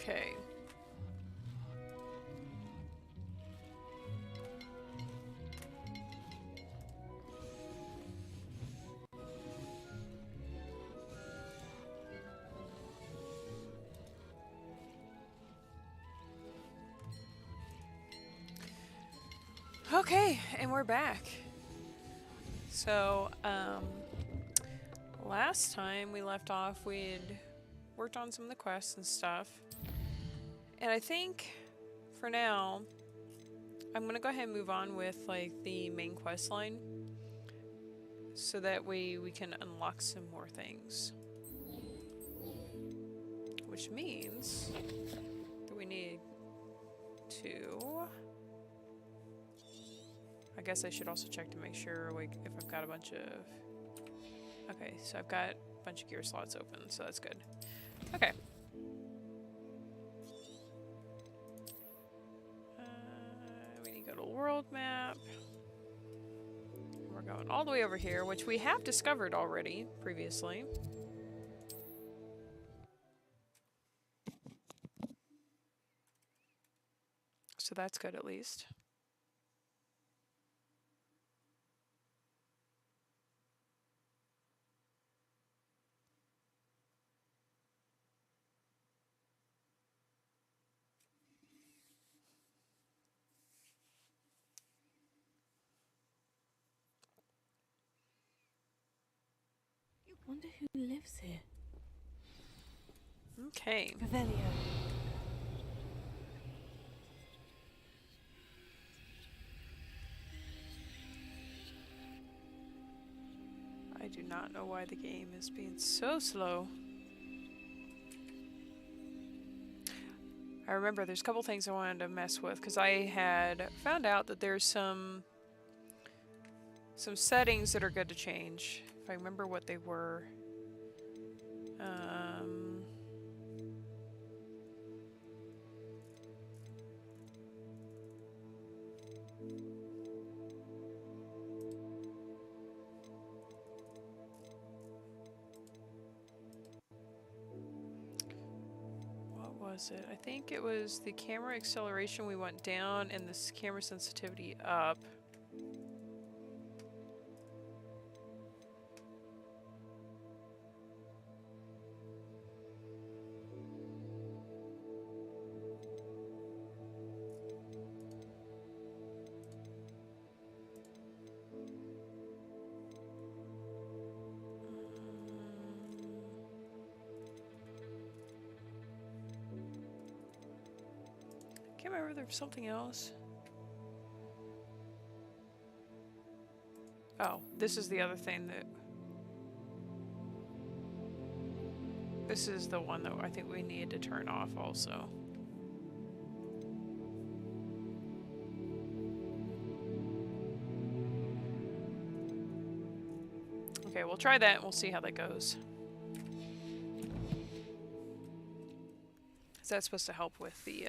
Okay. Okay, and we're back. So, last time we left off, we'd worked on some of the quests and stuff. And I think, for now, I'm gonna go ahead and move on with, like, the main quest line. So that way we can unlock some more things. Which means that we need to... I guess I should also check to make sure, like, if I've got a bunch of... Okay, so I've got a bunch of gear slots open, so that's good. Okay. We need to go to the world map. We're going all the way over here, which we have discovered already, previously. So that's good, at least. Wonder who lives here. Okay. Revelio. I do not know why the game is being so slow. I remember there's a couple things I wanted to mess with because I had found out that there's some settings that are good to change. If I remember what they were. What was it? I think it was the camera acceleration we went down and this camera sensitivity up. Can't remember if there was something else. Oh, this is the other thing that... This is the one that I think we needed to turn off also. Okay, we'll try that and we'll see how that goes. Is that supposed to help with the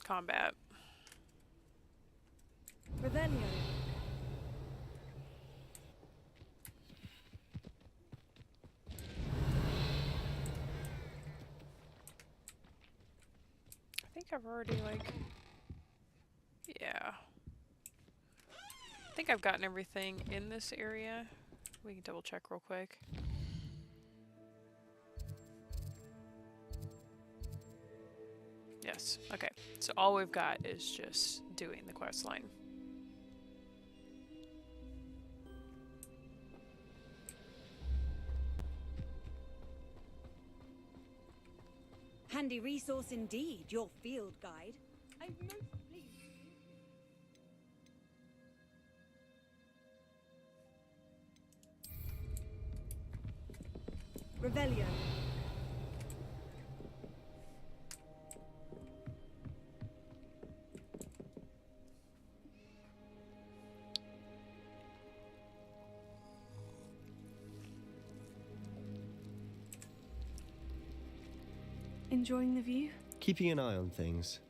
combat? Revelio. I think I've already, like... Yeah. I think I've gotten everything in this area. We can double check real quick. Yes, okay. So all we've got is just doing the quest line. Handy resource indeed, your field guide. I'm most pleased. Revelio. Enjoying the view? Keeping an eye on things.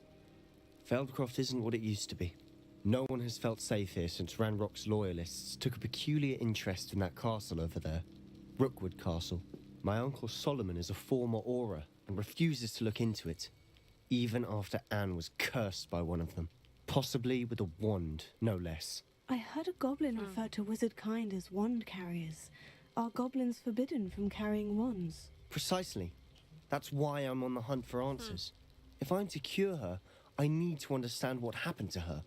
Feldcroft isn't what it used to be. No one has felt safe here since Ranrock's loyalists took a peculiar interest in that castle over there. Rookwood Castle. My Uncle Solomon is a former Auror and refuses to look into it, even after Anne was cursed by one of them. Possibly with a wand, no less. I heard a goblin refer to wizard kind as wand carriers. Are goblins forbidden from carrying wands? Precisely. That's why I'm on the hunt for answers. If I'm to cure her, I need to understand what happened to her.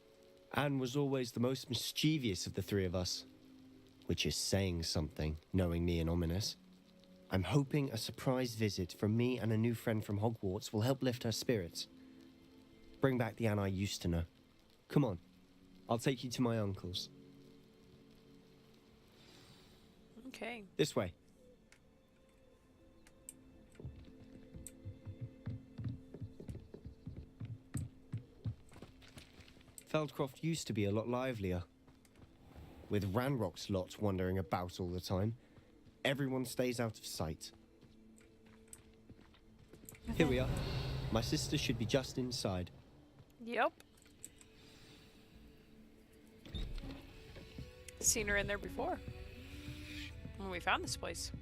Anne was always the most mischievous of the three of us. Which is saying something, knowing me and Ominous. I'm hoping a surprise visit from me and a new friend from Hogwarts will help lift her spirits. Bring back the Anne I used to know. Come on, I'll take you to my uncle's. Okay. This way. Feldcroft used to be a lot livelier. With Ranrock's lot wandering about all the time, everyone stays out of sight. Here we are. My sister should be just inside. Yep. Seen her in there before. When we found this place.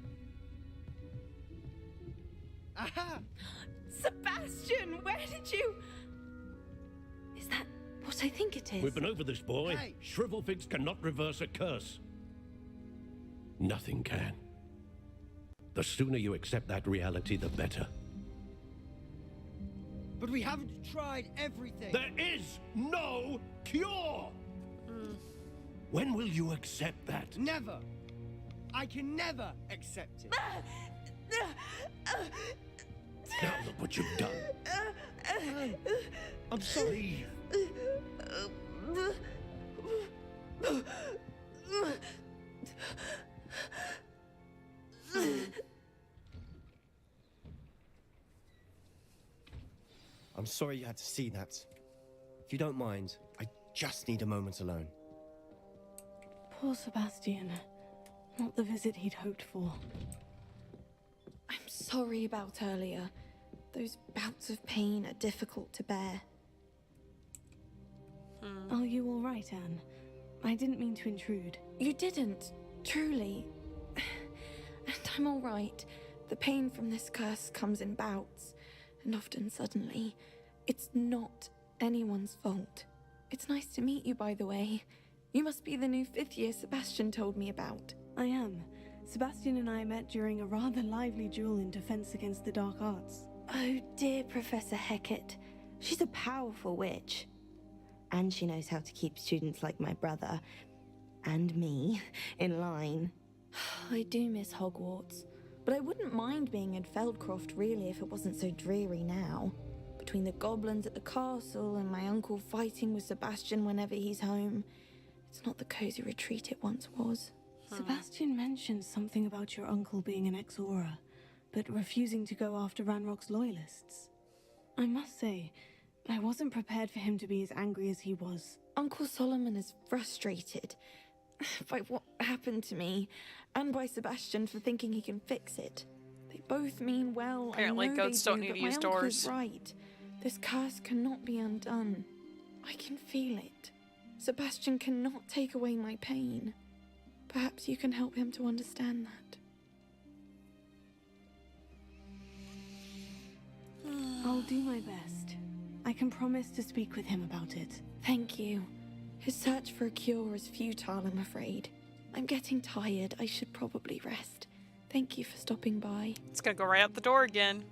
Aha! Sebastian, where did you... Is that what I think it is? We've been over this, boy. Hey. Shrivelfigs cannot reverse a curse. Nothing can. The sooner you accept that reality, the better. But we haven't tried everything. There is no cure! When will you accept that? Never. I can never accept it. Now look what you've done. I'm sorry. I'm sorry you had to see that. If you don't mind, I just need a moment alone. Poor Sebastian. Not the visit he'd hoped for. I'm sorry about earlier. Those bouts of pain are difficult to bear. Are you all right, Anne? I didn't mean to intrude. You didn't, truly. And I'm all right. The pain from this curse comes in bouts, and often suddenly. It's not anyone's fault. It's nice to meet you, by the way. You must be the new 5th year Sebastian told me about. I am. Sebastian and I met during a rather lively duel in defense against the dark arts. Oh, dear Professor Hecat. She's a powerful witch. And she knows how to keep students like my brother, and me, in line. I do miss Hogwarts, but I wouldn't mind being in Feldcroft really if it wasn't so dreary now. Between the goblins at the castle and my uncle fighting with Sebastian whenever he's home, it's not the cozy retreat it once was. Sebastian mentioned something about your uncle being an ex-Auror, but refusing to go after Ranrock's loyalists. I must say, I wasn't prepared for him to be as angry as he was. Uncle Solomon is frustrated by what happened to me, and by Sebastian for thinking he can fix it. They both mean well. Apparently I know goats they don't do, need but to my use uncle's doors. right. This curse cannot be undone. I can feel it. Sebastian cannot take away my pain. Perhaps you can help him to understand that. I'll do my best. I can promise to speak with him about it. Thank you. His search for a cure is futile, I'm afraid. I'm getting tired. I should probably rest. Thank you for stopping by. It's gonna go right out the door again.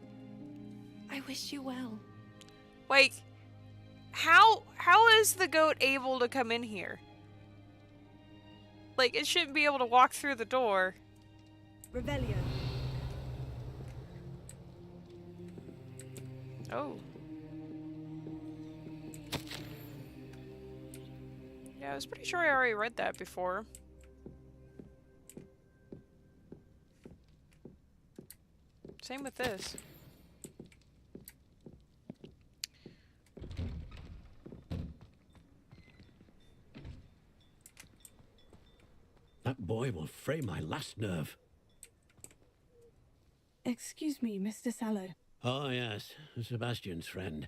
I wish you well. Wait, how is the goat able to come in here? Like, it shouldn't be able to walk through the door. Revelio. Oh. Yeah, I was pretty sure I already read that before. Same with this. That boy will fray my last nerve. Excuse me, Mr. Sallow. Oh, yes, Sebastian's friend.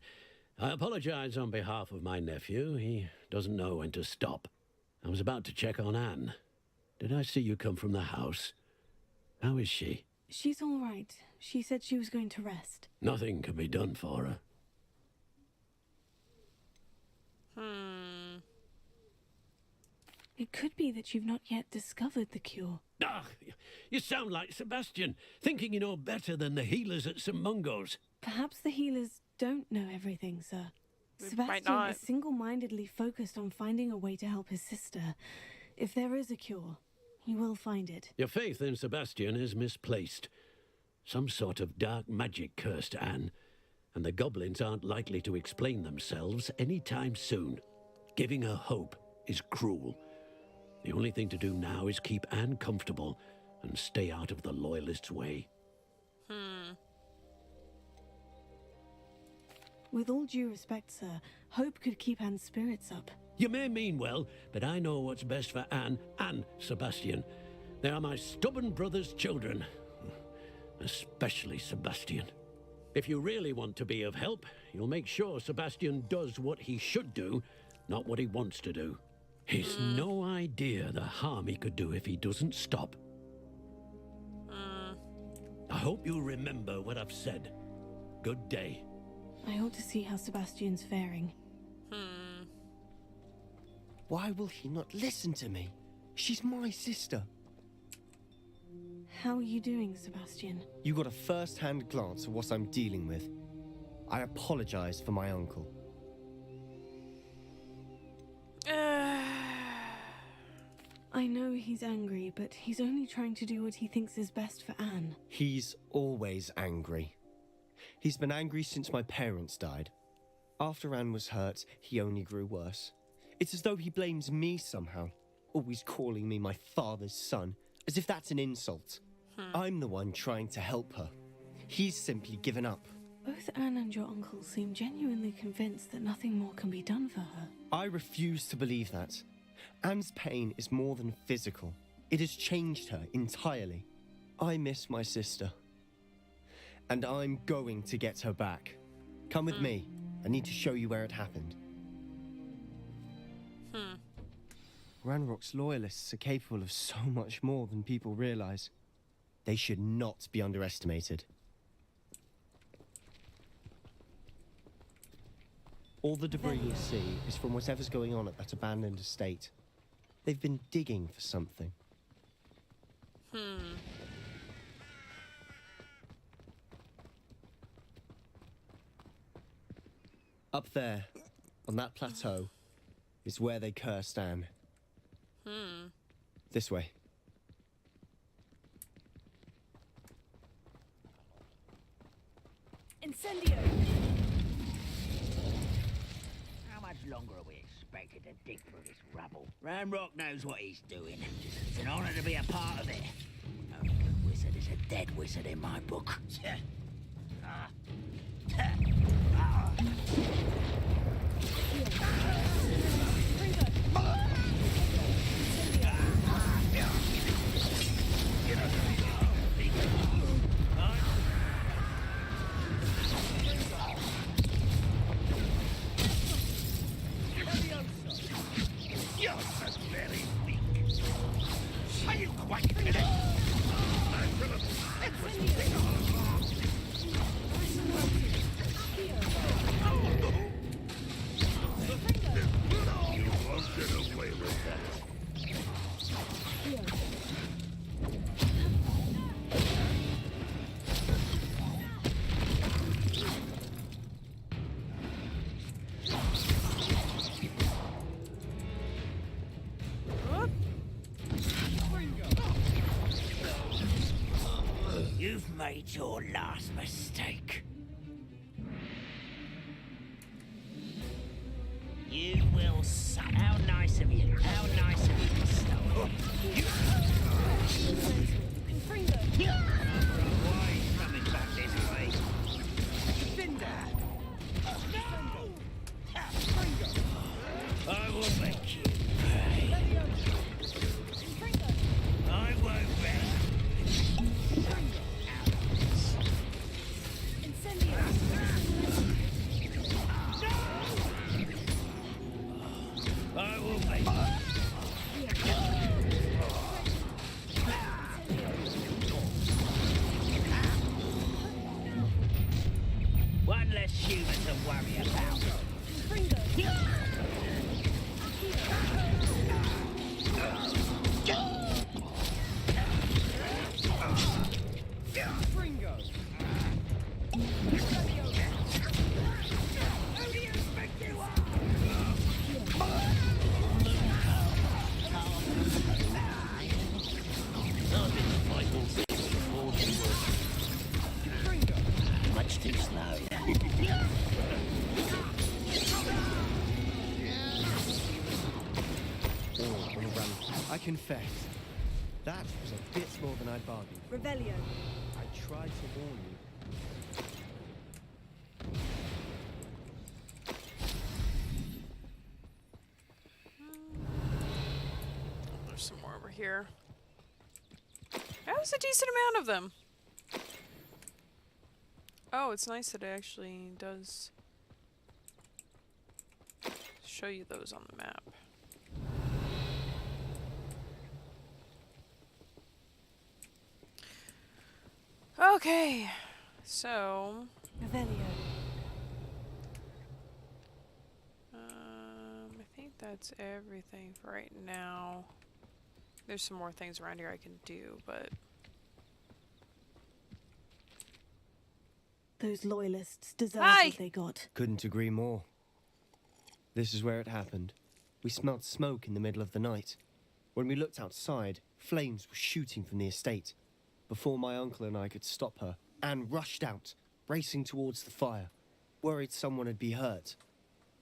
I apologize on behalf of my nephew. He doesn't know when to stop. I was about to check on Anne. Did I see you come from the house? How is she? She's all right. She said she was going to rest. Nothing can be done for her. It could be that you've not yet discovered the cure. Ah, you sound like Sebastian, thinking you know better than the healers at St. Mungo's. Perhaps the healers don't know everything, sir. Might Sebastian not. is single-mindedly focused on finding a way to help his sister. If there is a cure, he will find it. Your faith in Sebastian is misplaced. Some sort of dark magic cursed Anne, and the goblins aren't likely to explain themselves anytime soon. Giving her hope is cruel. The only thing to do now is keep Anne comfortable and stay out of the Loyalists' way. With all due respect, sir, hope could keep Anne's spirits up. You may mean well, but I know what's best for Anne and Sebastian. They are my stubborn brother's children. Especially Sebastian. If you really want to be of help, you'll make sure Sebastian does what he should do, not what he wants to do. He's no idea the harm he could do if he doesn't stop. I hope you remember what I've said. Good day. I ought to see how Sebastian's faring. Why will he not listen to me? She's my sister. How are you doing, Sebastian? You got a first-hand glance at what I'm dealing with. I apologize for my uncle. I know he's angry, but he's only trying to do what he thinks is best for Anne. He's always angry. He's been angry since my parents died. After Anne was hurt, he only grew worse. It's as though he blames me somehow, always calling me my father's son, as if that's an insult. I'm the one trying to help her. He's simply given up. Both Anne and your uncle seem genuinely convinced that nothing more can be done for her. I refuse to believe that. Anne's pain is more than physical. It has changed her entirely. I miss my sister. And I'm going to get her back. Come with me. I need to show you where it happened. Ranrock's loyalists are capable of so much more than people realize. They should not be underestimated. All the debris you see is from whatever's going on at that abandoned estate. They've been digging for something. Up there, on that plateau, is where they cursed Anne. This way. Incendio! How much longer are we expected to dig through this rubble? Ranrock knows what he's doing. It's an honor to be a part of it. A good wizard is a dead wizard in my book. You've made your last mistake. You will suck. How nice of you. How nice of you to stop. Why are you coming back this way? I will make you pay. I won't rest. I will make I confess, that was a bit more than I bargained. Revelio. I tried to warn you. There's some more over here. That was a decent amount of them. Oh, it's nice that it actually does show you those on the map. Okay, so Revelio. I think that's everything for right now. There's some more things around here I can do, but Those loyalists deserve Hi! what they got. Couldn't agree more. This is where it happened. We smelled smoke in the middle of the night. When we looked outside, flames were shooting from the estate. Before my uncle and I could stop her, Anne rushed out, racing towards the fire, worried someone had been hurt.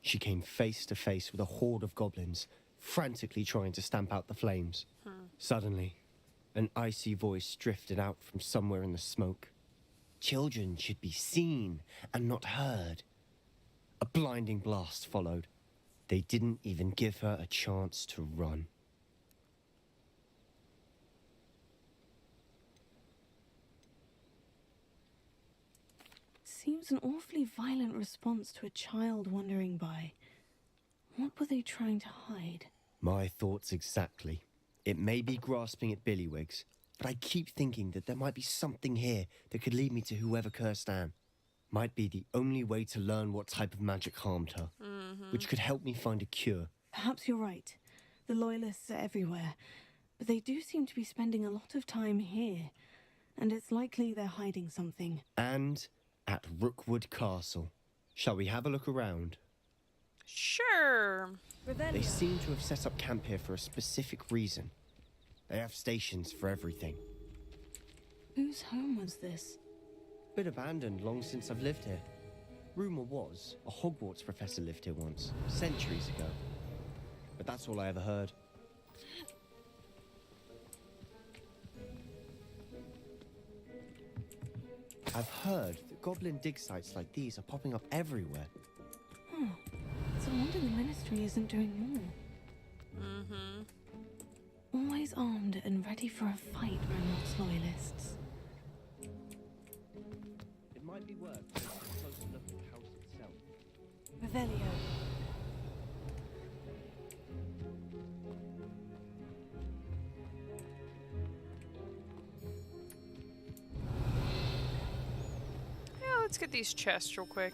She came face to face with a horde of goblins, frantically trying to stamp out the flames. Suddenly, an icy voice drifted out from somewhere in the smoke. Children should be seen and not heard. A blinding blast followed. They didn't even give her a chance to run. Seems an awfully violent response to a child wandering by. What were they trying to hide? My thoughts exactly. It may be grasping at Billywigs, but I keep thinking that there might be something here that could lead me to whoever cursed Anne. Might be the only way to learn what type of magic harmed her, which could help me find a cure. Perhaps you're right. The loyalists are everywhere, but they do seem to be spending a lot of time here, and it's likely they're hiding something. And at Rookwood Castle. Shall we have a look around? sure. Revelio. They seem to have set up camp here for a specific reason. They have stations for everything. Whose home was this? Been abandoned long since I've lived here. Rumour was a Hogwarts professor lived here once, centuries ago. But that's all I ever heard. I've heard that goblin dig sites like these are popping up everywhere. It's a wonder the Ministry isn't doing more. Always armed and ready for a fight, Ranrock's loyalists. It might be worth taking a closer look at the house itself. Revelio. Yeah, let's get these chests real quick.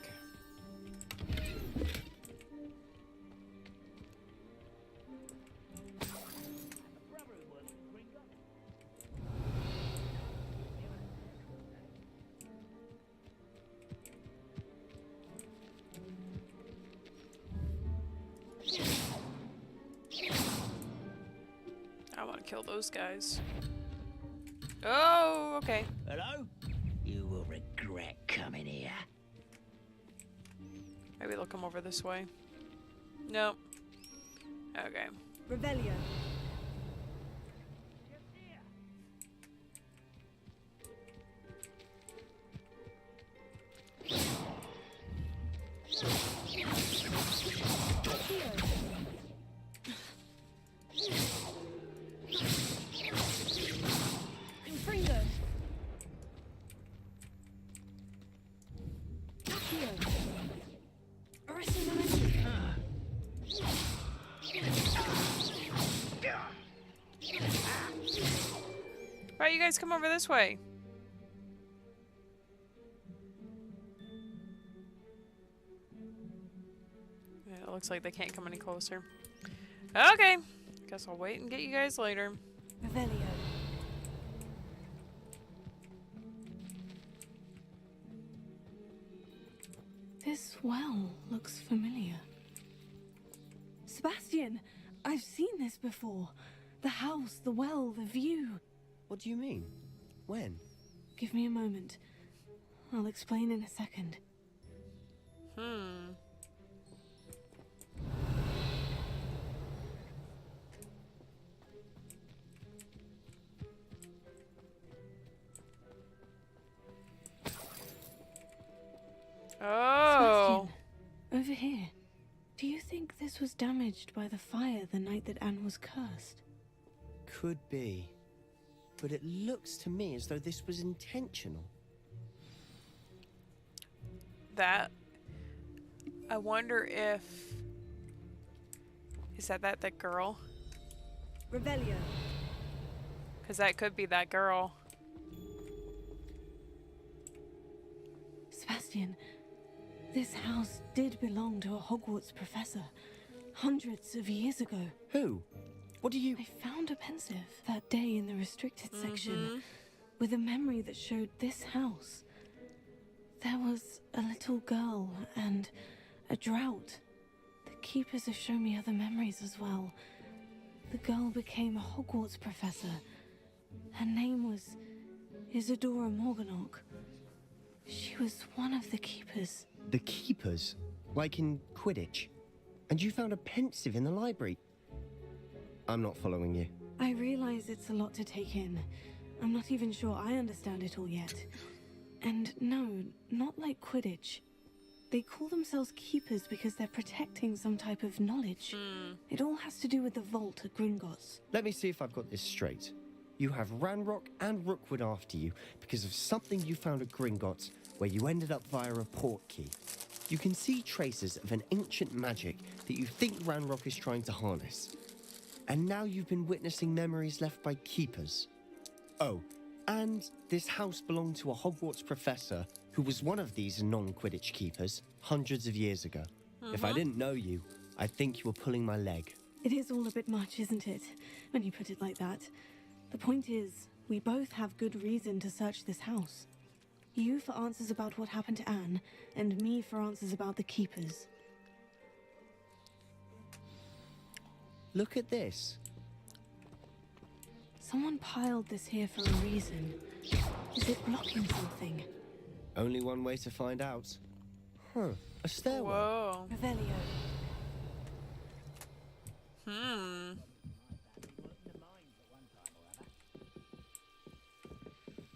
I want to kill those guys. Oh, okay. Hello? You will regret coming here. Maybe they'll come over this way. Nope. Okay. Revelio. Confringo. Arresting momentum. Right, you guys come over this way. Yeah, it looks like they can't come any closer. Okay. Guess I'll wait and get you guys later. Revelio. This well looks familiar. Sebastian, I've seen this before. The house, the well, the view. What do you mean? When? Give me a moment. I'll explain in a second. this was damaged by the fire the night that Anne was cursed. Could be. But it looks to me as though this was intentional. That. I wonder if... Is that girl? Revelio. Because that could be that girl. Sebastian, this house did belong to a Hogwarts professor hundreds of years ago. Who? What do you... I found a pensive that day in the restricted section with a memory that showed this house. There was a little girl and a drought. The keepers have shown me other memories as well. The girl became a Hogwarts professor. Her name was Isadora Morganach. She was one of the keepers. The keepers? Like in Quidditch? And you found a pensive in the library? I'm not following you. I realize it's a lot to take in. I'm not even sure I understand it all yet. And no, not like Quidditch. They call themselves keepers because they're protecting some type of knowledge. It all has to do with the vault at Gringotts. Let me see if I've got this straight. You have Ranrock and Rookwood after you because of something you found at Gringotts where you ended up via a port key. You can see traces of an ancient magic that you think Ranrock is trying to harness. And now you've been witnessing memories left by keepers. Oh, and this house belonged to a Hogwarts professor who was one of these non-Quidditch keepers hundreds of years ago. If I didn't know you, I'd think you were pulling my leg. It is all a bit much, isn't it, when you put it like that? The point is, we both have good reason to search this house. You for answers about what happened to Anne, and me for answers about the keepers. Look at this. Someone piled this here for a reason. Is it blocking something? Only one way to find out. Huh, a stairwell. Whoa. Revelio.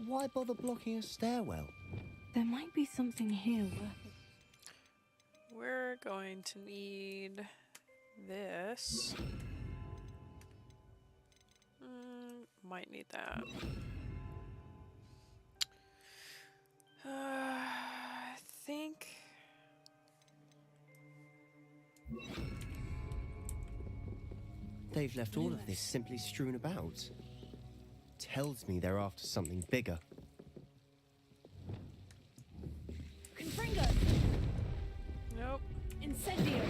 Why bother blocking a stairwell? There might be something here worth... We're going to need this. Might need that. I think... They've left all of this simply strewn about. Tells me they're after something bigger. Confringo. Nope. Incendio.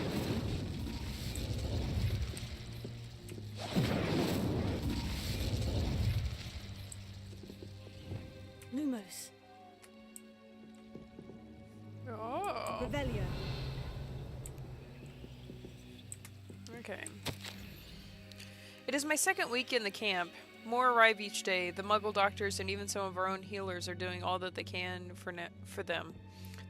Lumos. Oh. Revelio. Okay. It is my second week in the camp. More arrive each day. The Muggle doctors and even some of our own healers are doing all that they can for them.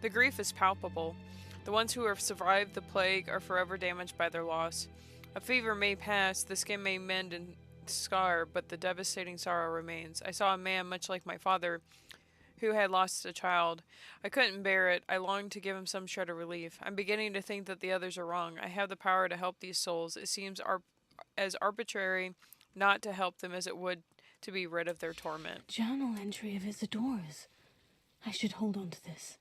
The grief is palpable. The ones who have survived the plague are forever damaged by their loss. A fever may pass, the skin may mend and scar, but the devastating sorrow remains. I saw a man much like my father who had lost a child. I couldn't bear it. I longed to give him some shred of relief. I'm beginning to think that the others are wrong. I have the power to help these souls. It seems as arbitrary not to help them as it would to be rid of their torment. Journal entry of Isadora's. I should hold on to this.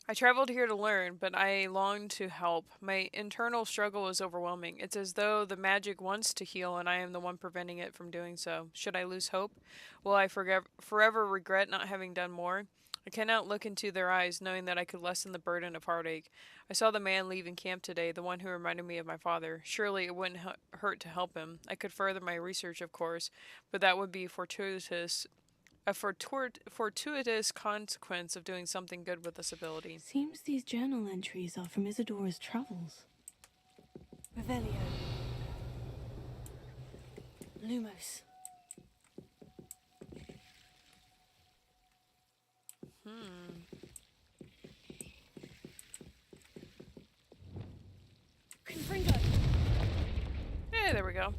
I traveled here to learn, but I longed to help. My internal struggle is overwhelming. It's as though the magic wants to heal and I am the one preventing it from doing so. Should I lose hope? Will I forever regret not having done more? I cannot look into their eyes knowing that I could lessen the burden of heartache. I saw the man leaving camp today, the one who reminded me of my father. Surely it wouldn't hurt to help him. I could further my research, of course, but that would be a fortuitous consequence of doing something good with this ability. Seems these journal entries are from Isadora's travels. Revelio. Lumos. Confringo. Hey, there we go.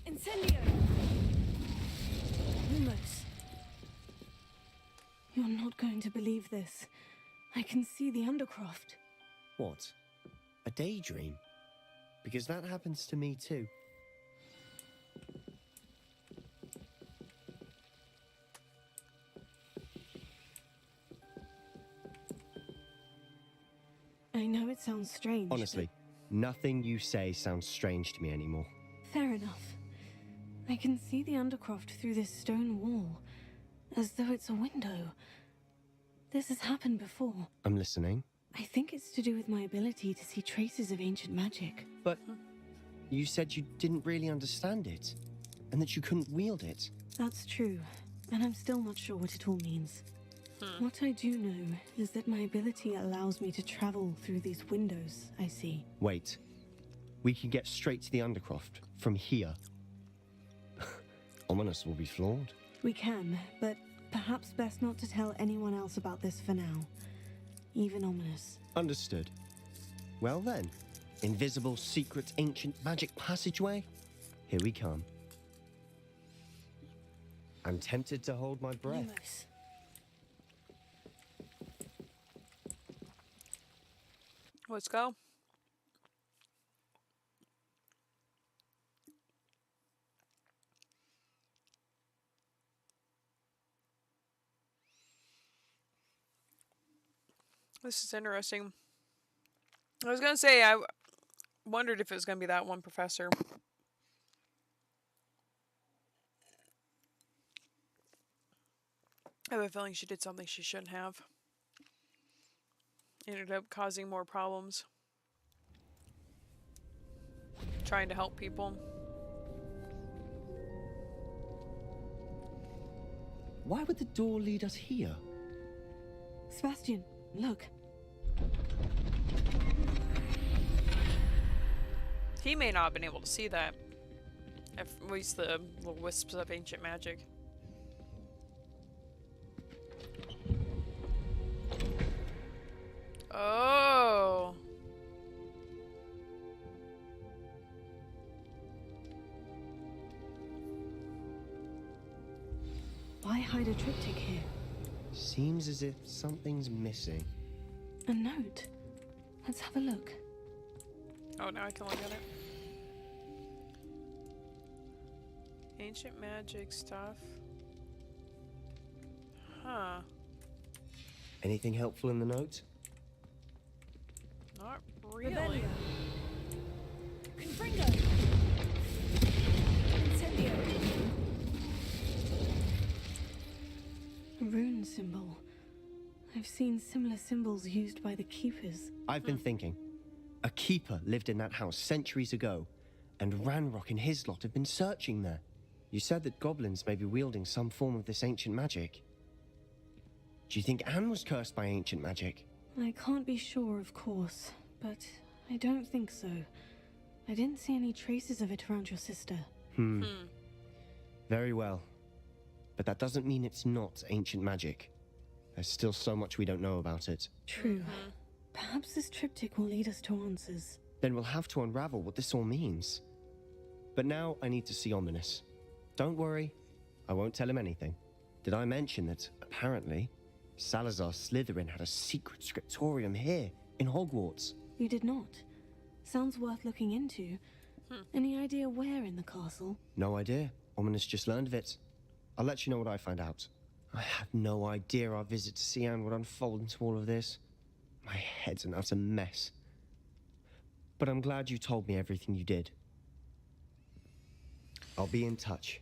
Incendio. Lumos. You're not going to believe this. I can see the Undercroft. What? A daydream? Because that happens to me too. I know it sounds strange. Honestly, nothing you say sounds strange to me anymore. Fair enough. I can see the Undercroft through this stone wall, as though it's a window. This has happened before. I'm listening. I think it's to do with my ability to see traces of ancient magic. But you said you didn't really understand it, and that you couldn't wield it. That's true, and I'm still not sure what it all means. What I do know is that my ability allows me to travel through these windows I see. Wait. We can get straight to the Undercroft from here. Ominous will be floored. We can, but perhaps best not to tell anyone else about this for now. Even Ominous. Understood. Well then, invisible, secret, ancient magic passageway? Here we come. I'm tempted to hold my breath. Lumos. Let's go. This is interesting. I was gonna say, I wondered if it was gonna be that one professor. I have a feeling she did something she shouldn't have. Ended up causing more problems. Trying to help people. Why would the door lead us here? Sebastian, look. He may not have been able to see that. At least the little wisps of ancient magic. Oh. Why hide a triptych here? Seems as if something's missing. A note. Let's have a look. Oh, now I can look at it. Ancient magic stuff. Huh. Anything helpful in the note? Not really. Revelio. Confringo. Incendio. A rune symbol. I've seen similar symbols used by the keepers. I've been thinking. A keeper lived in that house centuries ago, and Ranrock and his lot have been searching there. You said that goblins may be wielding some form of this ancient magic. Do you think Anne was cursed by ancient magic? I can't be sure, of course, but I don't think so. I didn't see any traces of it around your sister. Very well. But that doesn't mean it's not ancient magic. There's still so much we don't know about it. True. Perhaps this triptych will lead us to answers. Then we'll have to unravel what this all means. But now I need to see Ominous. Don't worry, I won't tell him anything. Did I mention that, apparently, Salazar Slytherin had a secret scriptorium here, in Hogwarts? You did not. Sounds worth looking into. Any idea where in the castle? No idea. Ominous just learned of it. I'll let you know what I find out. I had no idea our visit to Cian would unfold into all of this. My head's an utter mess. But I'm glad you told me everything you did. I'll be in touch.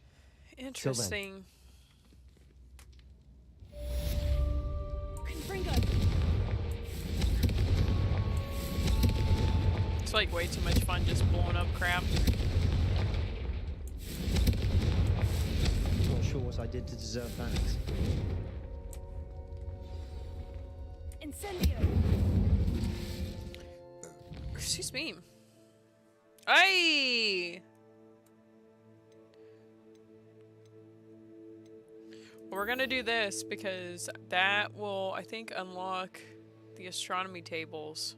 Interesting. Confringo. It's like way too much fun just blowing up crap. Not sure what I did to deserve that. Incendio. Excuse me. Aye! We're gonna do this because that will, I think, unlock the astronomy tables.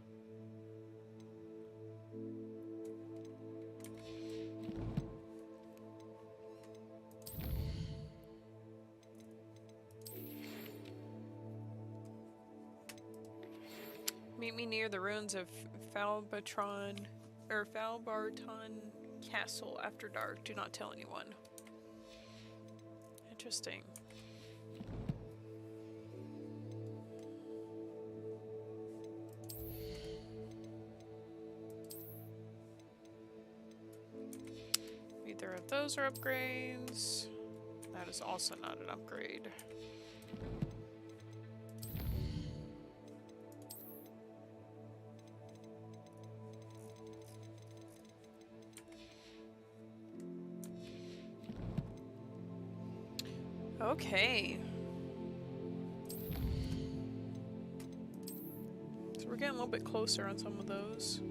Meet me near the ruins of Falbarton Castle after dark. Do not tell anyone. Interesting. Neither of those are upgrades. That is also not an upgrade. Okay. So we're getting a little bit closer on some of those.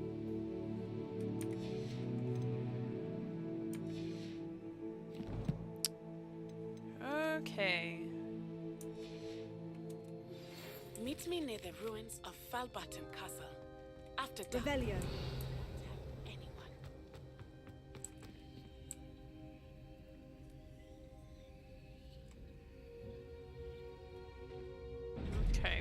Okay. Meet me near the ruins of Falbarton Castle. After dark. Revelio. Anyone. Okay.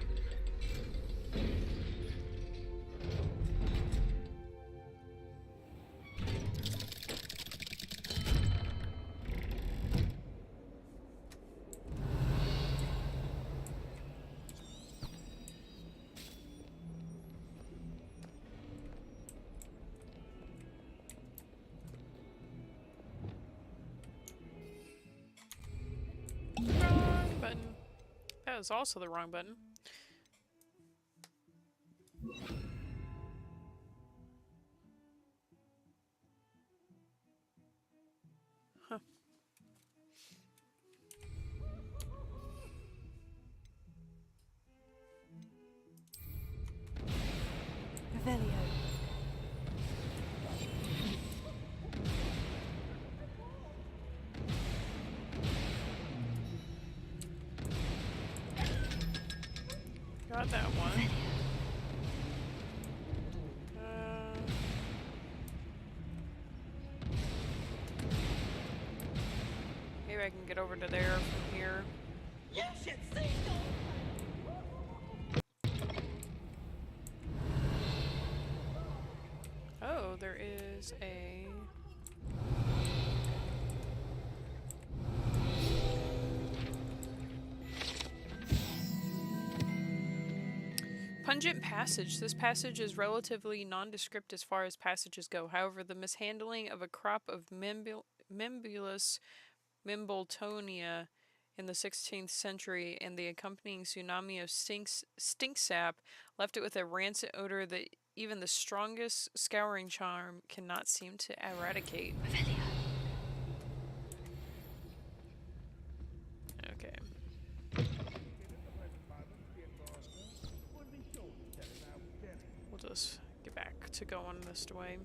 Wrong button. That is also the wrong button. Huh. Revelio. Got that one. Maybe I can get over to there from here. You should see Oh, there is a... Pungent passage. This passage is relatively nondescript as far as passages go. However, the mishandling of a crop of Mimbulus Mimbletonia in the 16th century and the accompanying tsunami of stink sap left it with a rancid odor that even the strongest scouring charm cannot seem to eradicate. Okay. We'll just get back to going this way.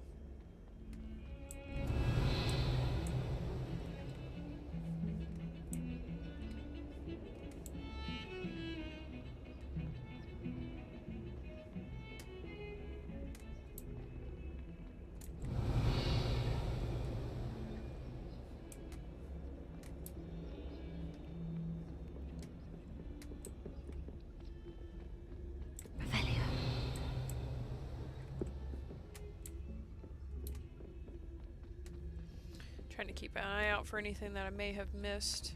Trying to keep an eye out for anything that I may have missed.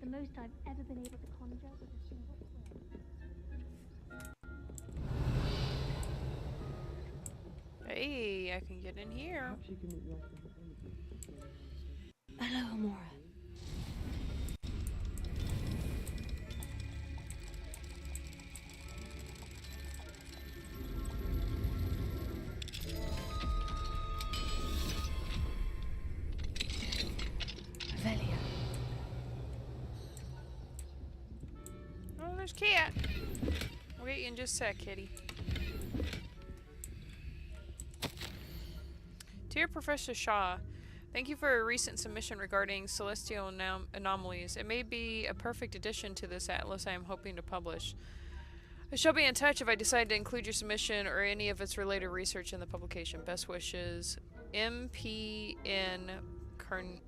The most I've ever been able to conjure was a single quill. Hey, I can get in here. Hello, Amora. Revelio. Oh, there's Cat. We'll get you in just a sec, kitty. Dear Professor Shaw, thank you for a recent submission regarding celestial anomalies. It may be a perfect addition to this atlas I am hoping to publish. I shall be in touch if I decide to include your submission or any of its related research in the publication. Best wishes, MPN Kern.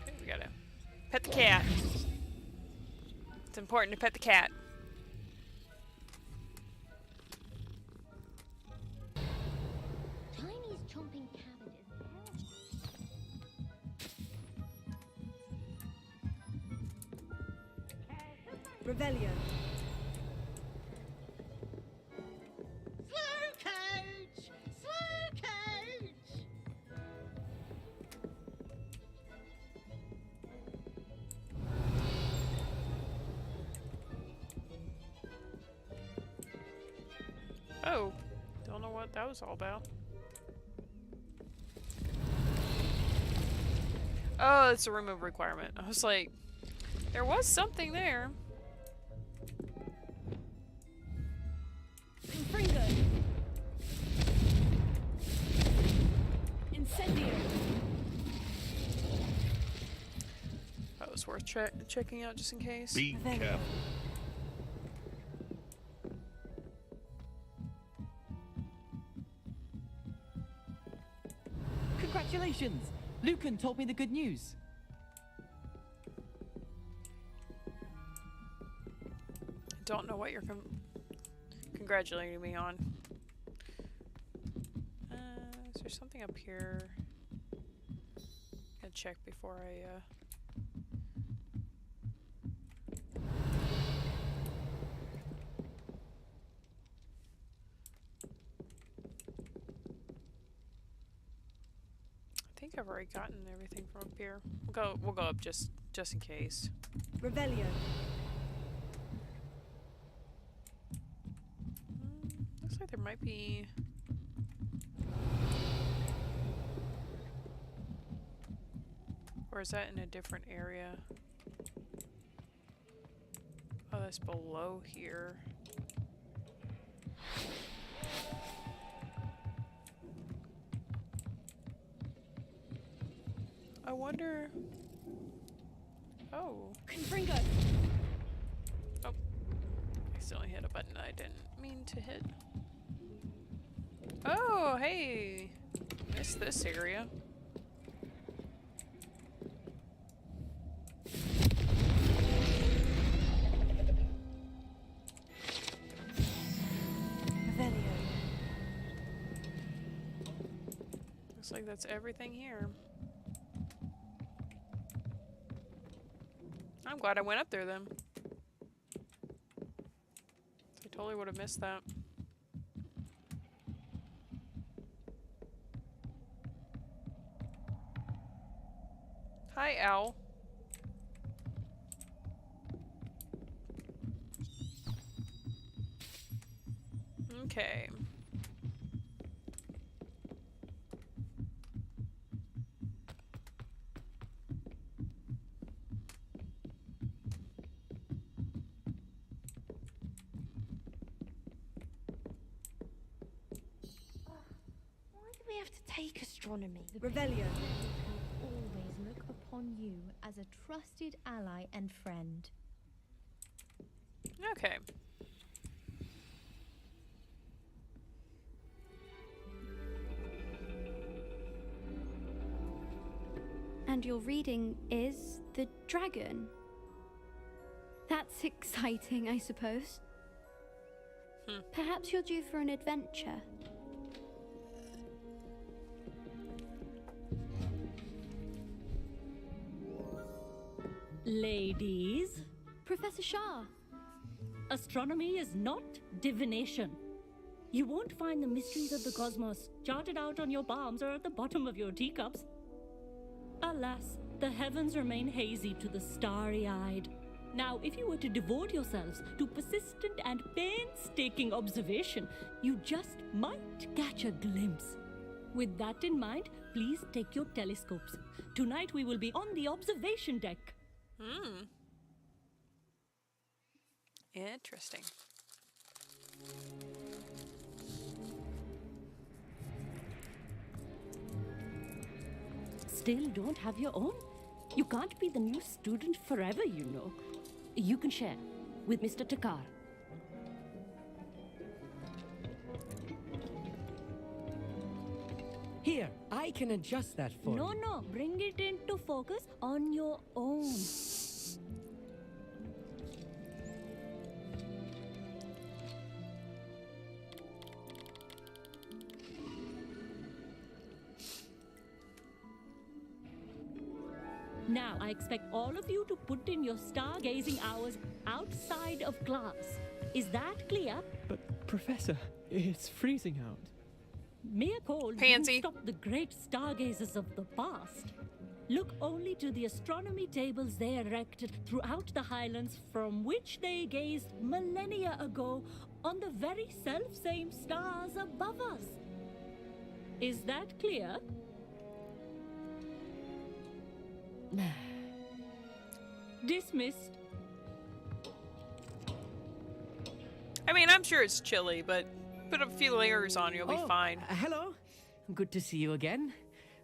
Okay, we gotta pet the cat. It's important to pet the cat. Chinese chomping cabbages. Revelio. Slow coach! Slow coach! Oh, don't know what that was all about. Oh, it's a remove requirement. I was like, there was something there. Infringo. Incendio. That was worth checking out just in case. Be careful. Congratulations! Lucan told me the good news. I don't know what you're congratulating me on. Is there something up here? Gotta check before I I think I've already gotten everything from up here. We'll go up just in case. Revelio. Looks like there might be. Or is that in a different area? Oh, that's below here. I wonder. Oh. Confringo. Oh. I accidentally hit a button I didn't mean to hit. Oh, hey. Missed this area. Revelio. Looks like that's everything here. I'm glad I went up there then. I totally would have missed that. Hi, Owl. Okay. Why do we have to take astronomy? Revelio. Always look upon you as a trusted ally and friend. Okay. And your reading is the dragon. That's exciting, I suppose. Perhaps you're due for an adventure. Ladies, Professor Shah. astronomy is not divination. You won't find the mysteries of the cosmos charted out on your palms or at the bottom of your teacups. Alas, the heavens remain hazy to the starry-eyed. Now, if you were to devote yourselves to persistent and painstaking observation, you just might catch a glimpse. With that in mind, please take your telescopes. Tonight we will be on the observation deck. Interesting. Still don't have your own? You can't be the new student forever, you know. You can share with Mr. Takar. Here, I can adjust that for you. No, bring it into focus on your own. Now, I expect all of you to put in your stargazing hours outside of class. Is that clear? But, Professor, it's freezing out. Mere cold didn't stop the great stargazers of the past. Look only to the astronomy tables they erected throughout the highlands from which they gazed millennia ago on the very self-same stars above us. Is that clear? Dismissed. I mean, I'm sure it's chilly, but put a few layers on, you'll be fine. Hello. Good to see you again.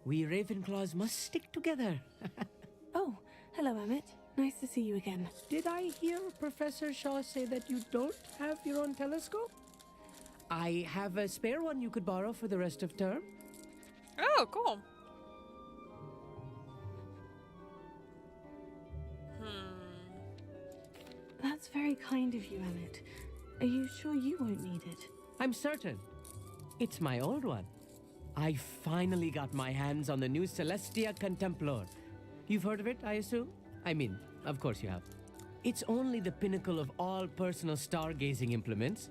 We Ravenclaws must stick together. Oh, hello, Emmett. Nice to see you again. Did I hear Professor Shaw say that you don't have your own telescope? I have a spare one you could borrow for the rest of term. Oh, cool. That's very kind of you, Emmett. Are you sure you won't need it? I'm certain. It's my old one. I finally got my hands on the new Celestia Contemplor. You've heard of it, I assume? I mean, of course you have. It's only the pinnacle of all personal stargazing implements.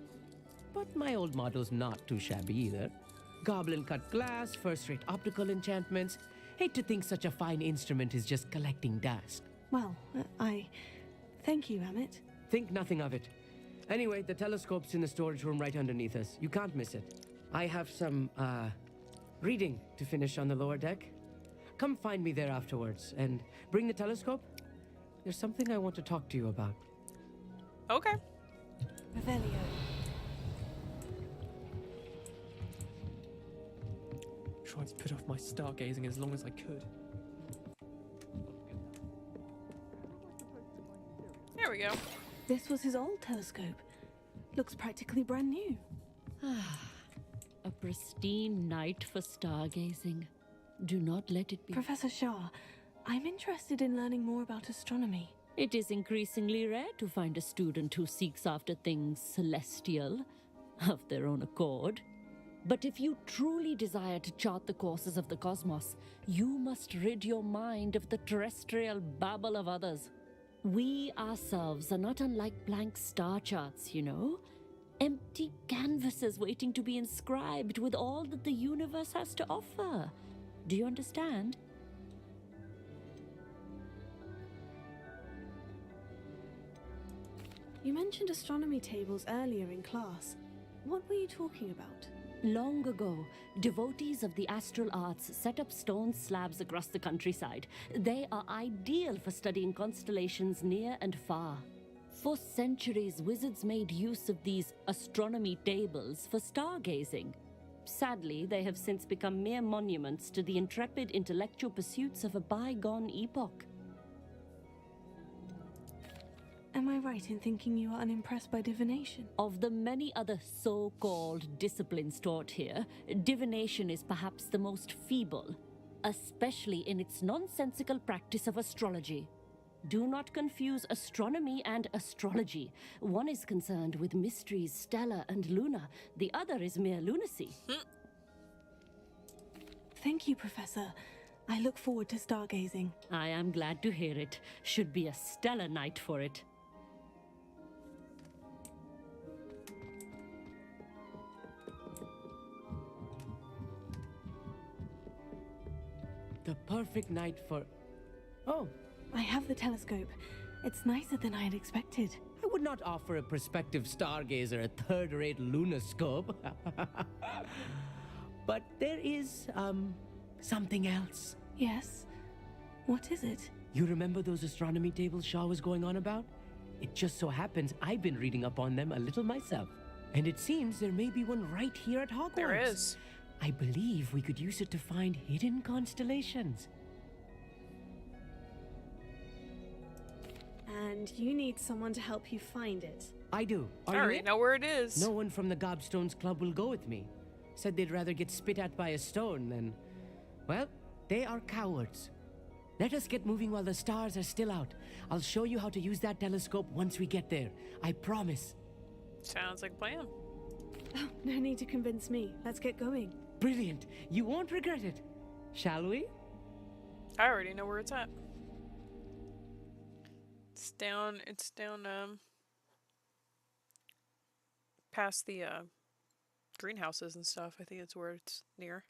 But my old model's not too shabby either. Goblin-cut glass, first-rate optical enchantments. Hate to think such a fine instrument is just collecting dust. Well, thank you, Emmett. Think nothing of it. Anyway, the telescope's in the storage room right underneath us. You can't miss it. I have some, reading to finish on the lower deck. Come find me there afterwards, and bring the telescope. There's something I want to talk to you about. Okay. Revelio. Tried to put off my stargazing as long as I could. There we go. This was his old telescope. Looks practically brand new. A pristine night for stargazing. Do not let it be. Professor Shah, I'm interested in learning more about astronomy. It is increasingly rare to find a student who seeks after things celestial, of their own accord. But if you truly desire to chart the courses of the cosmos, you must rid your mind of the terrestrial babble of others. We ourselves are not unlike blank star charts, you know? Empty canvases waiting to be inscribed with all that the universe has to offer. Do you understand? You mentioned astronomy tables earlier in class. What were you talking about? Long ago, devotees of the astral arts set up stone slabs across the countryside. They are ideal for studying constellations near and far. For centuries, wizards made use of these astronomy tables for stargazing. Sadly, they have since become mere monuments to the intrepid intellectual pursuits of a bygone epoch. Am I right in thinking you are unimpressed by divination? Of the many other so-called disciplines taught here, divination is perhaps the most feeble, especially in its nonsensical practice of astrology. Do not confuse astronomy and astrology. One is concerned with mysteries stellar and lunar. The other is mere lunacy. Thank you, Professor. I look forward to stargazing. I am glad to hear it. Should be a stellar night for it. The perfect night for... Oh, I have the telescope. It's nicer than I had expected. I would not offer a prospective stargazer a third-rate lunoscope. But there is, something else. Yes? What is it? You remember those astronomy tables Shaw was going on about? It just so happens I've been reading up on them a little myself. And it seems there may be one right here at Hogwarts. There is. I believe we could use it to find hidden constellations. And you need someone to help you find it. I do. I already know where it is. No one from the Gobstones Club will go with me. Said they'd rather get spit at by a stone than... Well, they are cowards. Let us get moving while the stars are still out. I'll show you how to use that telescope once we get there. I promise. Sounds like a plan. Oh, no need to convince me. Let's get going. Brilliant. You won't regret it. Shall we? I already know where it's at. It's down, past the, greenhouses and stuff. I think it's where it's near.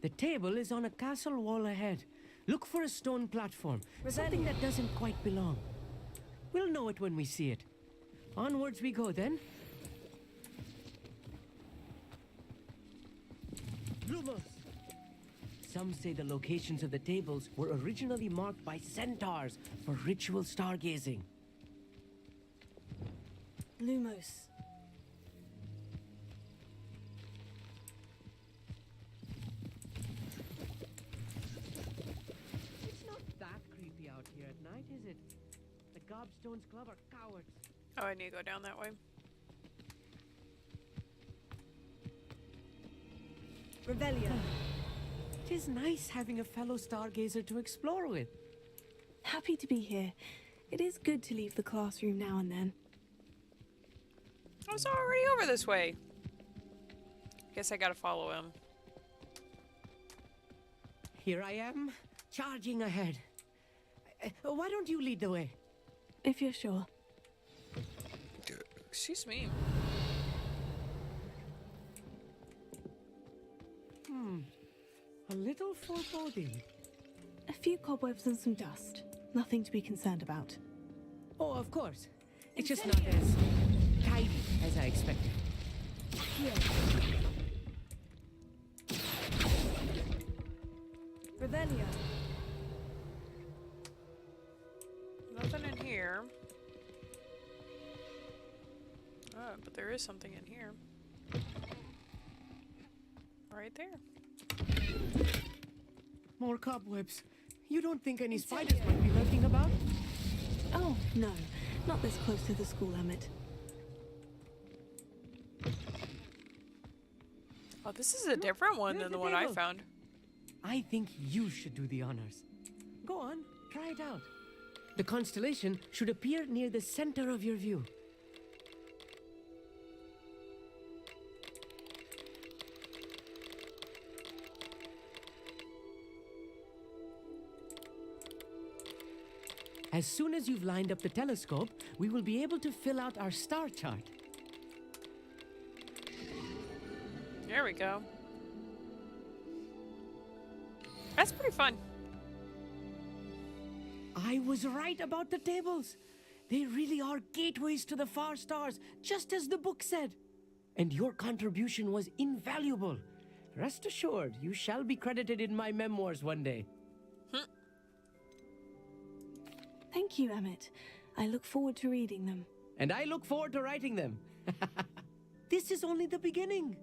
The table is on a castle wall ahead. Look for a stone platform. Something that doesn't quite belong. We'll know it when we see it. Onwards we go then. Lumos! Some say the locations of the tables were originally marked by centaurs for ritual stargazing. Lumos. It's not that creepy out here at night, is it? The Gobstones Club are cowards. Oh, I need to go down that way. Revelio. It is nice having a fellow stargazer to explore with. Happy to be here. It is good to leave the classroom now and then. I was already over this way. Guess I gotta follow him. Here I am, charging ahead. Why don't you lead the way? If you're sure. Excuse me. A little foreboding. A few cobwebs and some dust. Nothing to be concerned about. Oh, of course. It's just not as tidy as I expected. Here. Revelio. Nothing in here. Oh, but there is something in here. Right there. More cobwebs. You don't think any spiders might be lurking about? Oh, no. Not this close to the school, Emmett. Oh, this is a different one than the one I found. I think you should do the honors. Go on, try it out. The constellation should appear near the center of your view. As soon as you've lined up the telescope, we will be able to fill out our star chart. There we go. That's pretty fun. I was right about the tables. They really are gateways to the far stars, just as the book said. And your contribution was invaluable. Rest assured, you shall be credited in my memoirs one day. Thank you, Emmett. I look forward to reading them. And I look forward to writing them. This is only the beginning.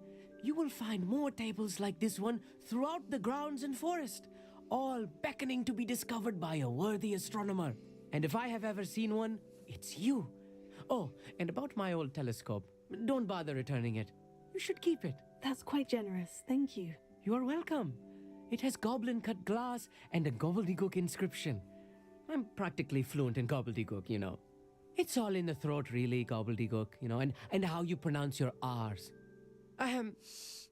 You will find more tables like this one throughout the grounds and forest, all beckoning to be discovered by a worthy astronomer. And if I have ever seen one, it's you. Oh, and about my old telescope, don't bother returning it. You should keep it. That's quite generous. Thank you. You are welcome. It has goblin-cut glass and a gobbledygook inscription. I'm practically fluent in gobbledygook, you know. It's all in the throat, really, gobbledygook, you know, and how you pronounce your R's.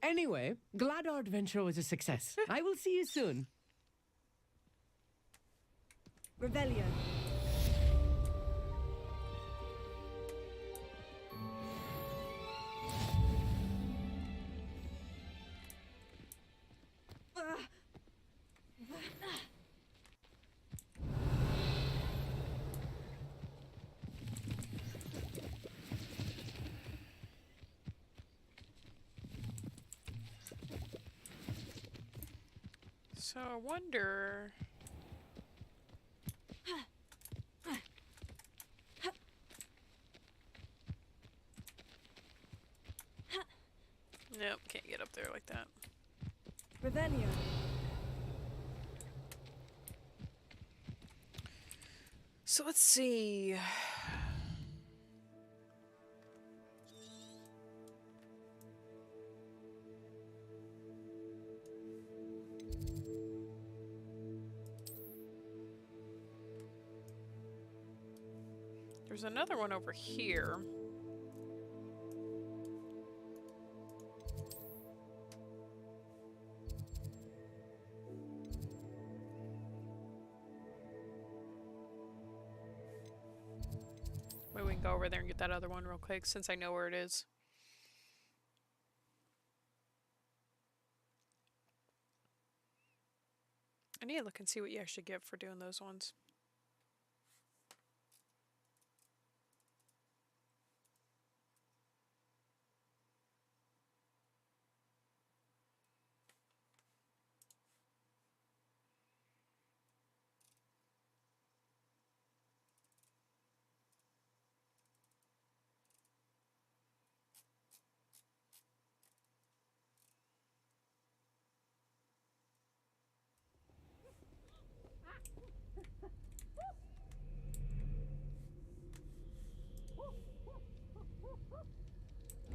Anyway, glad our adventure was a success. I will see you soon. Revelio. So I wonder... can't get up there like that. Revelio. So let's see. There's another one over here. Maybe we can go over there and get that other one real quick since I know where it is. I need to look and see what you actually get for doing those ones.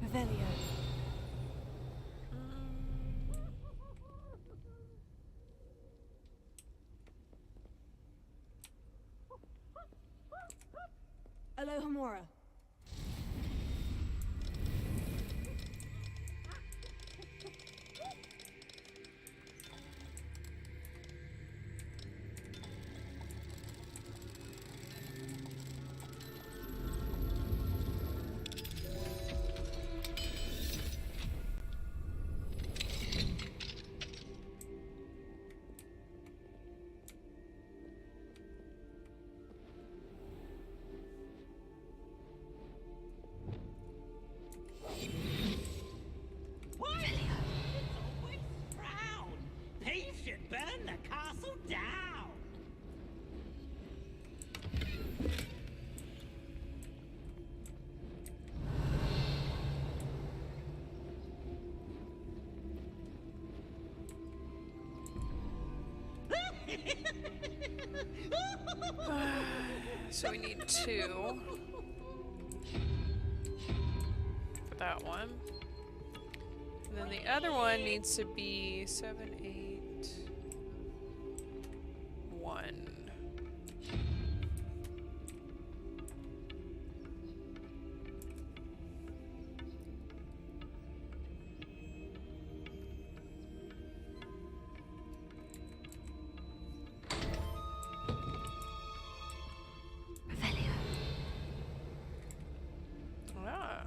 Revelio. Alohomora. So we need 2 for that one. And then the other one needs to be 7, 8, 1. Ah.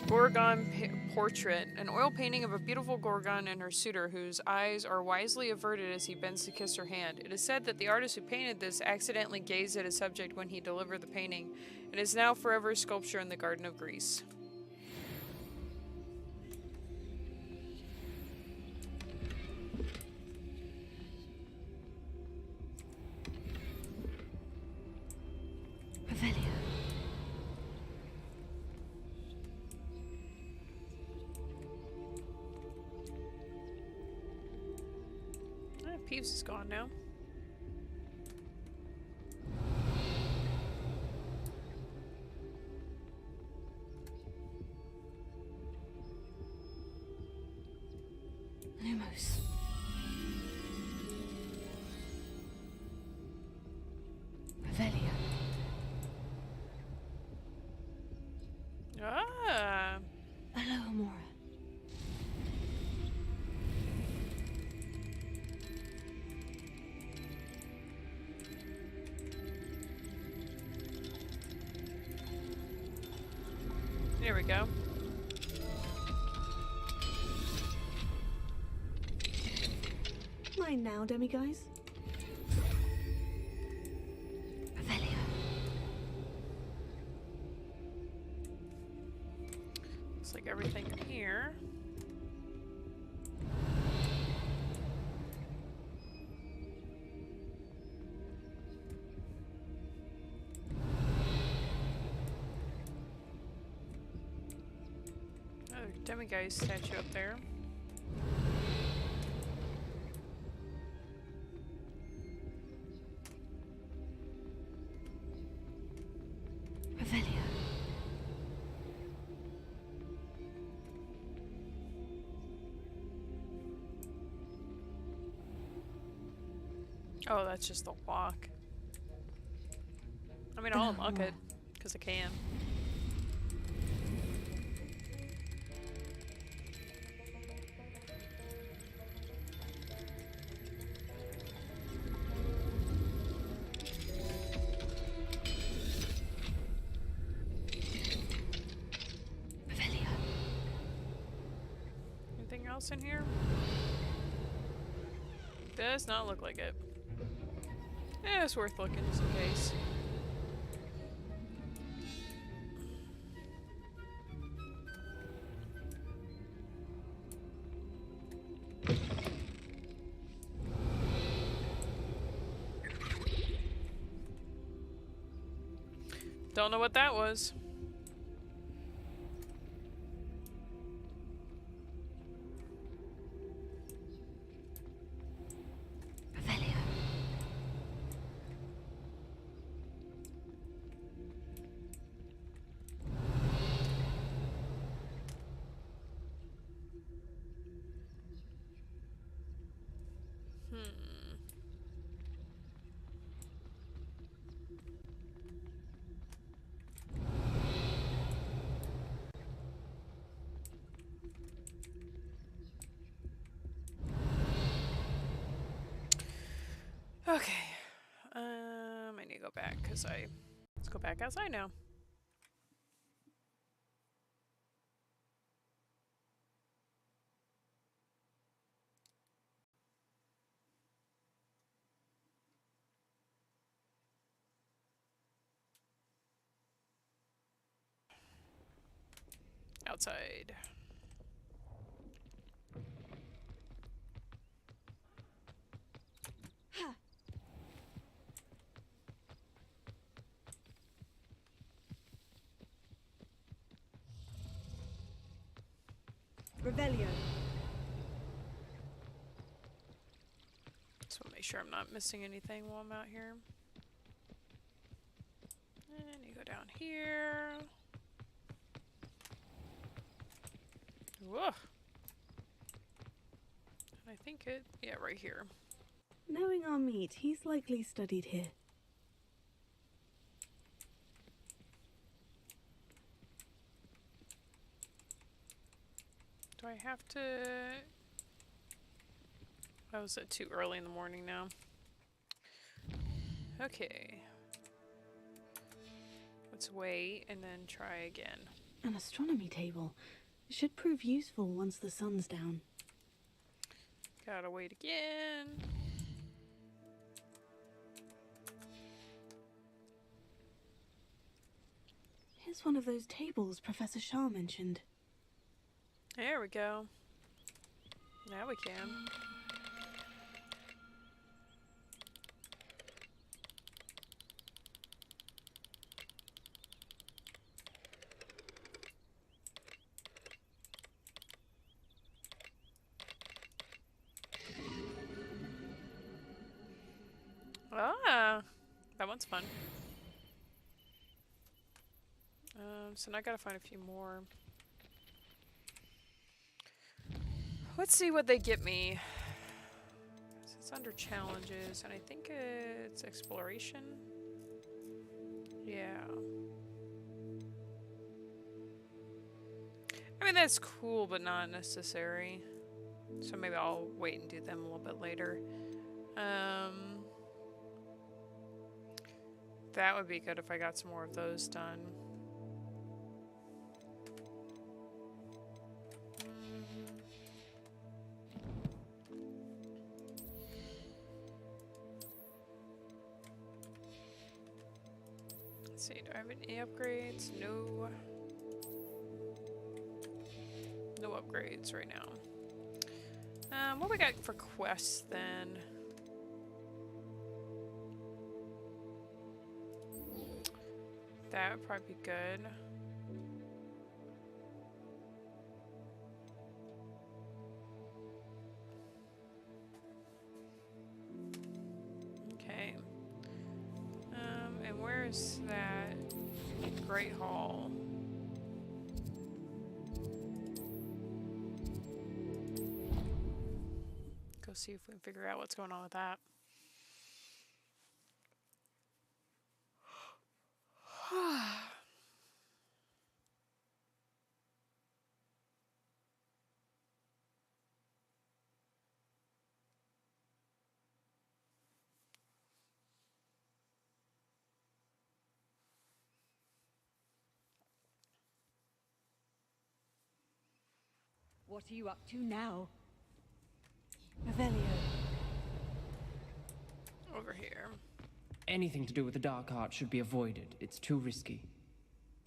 Gorgon portrait. An oil painting of a beautiful Gorgon and her suitor, whose eyes are wisely averted as he bends to kiss her hand. It is said that the artist who painted this accidentally gazed at his subject when he delivered the painting. It is now forever a sculpture in the Garden of Greece. Peeves is gone now. Lumos. Revelio. Ah. Alohomora. There we go. Mine now, demiguise. Revelio. Looks like everything in here. demiguise statue up there. Revelio. Oh, that's just the walk. I mean, I'll unlock it, because I can. Anything else in here? Does not look like it. Eh, it's worth looking just in case. Don't know what that was. Okay. I need to go back because let's go back outside now. Outside. Revelio. Just want to make sure I'm not missing anything while I'm out here. And you go down here. Whoa. I think yeah, right here. Knowing our meat, he's likely studied here. Do I have to... Oh, is it too early in the morning now? Okay. Let's wait and then try again. An astronomy table. It should prove useful once the sun's down. Gotta wait again. Here's one of those tables Professor Shah mentioned. There we go. Now we can. Ah, that one's fun. So now I gotta find a few more. Let's see what they get me. It's under challenges, and I think it's exploration. Yeah. I mean, that's cool, but not necessary. So maybe I'll wait and do them a little bit later. That would be good if I got some more of those done. Let's see, do I have any upgrades? No. No upgrades right now. What we got for quests then? That would probably be good. where is that Great Hall? Go see if we can figure out what's going on with that. What are you up to now? Revelio. Over here. Anything to do with the dark art should be avoided. It's too risky.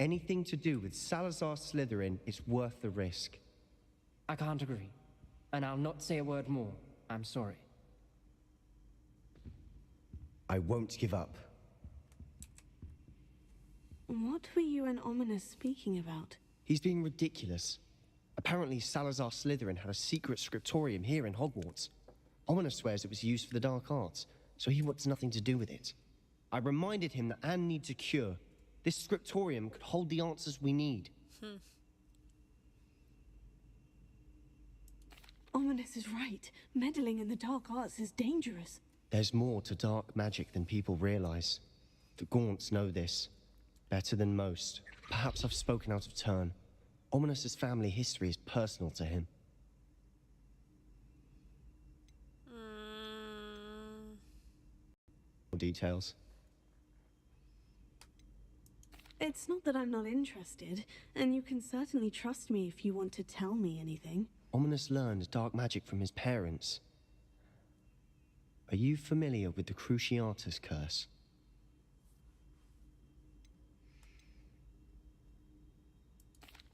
Anything to do with Salazar Slytherin is worth the risk. I can't agree. And I'll not say a word more. I'm sorry. I won't give up. What were you and Ominous speaking about? He's being ridiculous. Apparently, Salazar Slytherin had a secret scriptorium here in Hogwarts. Ominous swears it was used for the dark arts, so he wants nothing to do with it. I reminded him that Anne needs a cure. This scriptorium could hold the answers we need. Ominous is right. Meddling in the dark arts is dangerous. There's more to dark magic than people realize. The Gaunts know this. Better than most. Perhaps I've spoken out of turn. Ominous's family history is personal to him. More details. It's not that I'm not interested, and you can certainly trust me if you want to tell me anything. Ominous learned dark magic from his parents. Are you familiar with the Cruciatus curse?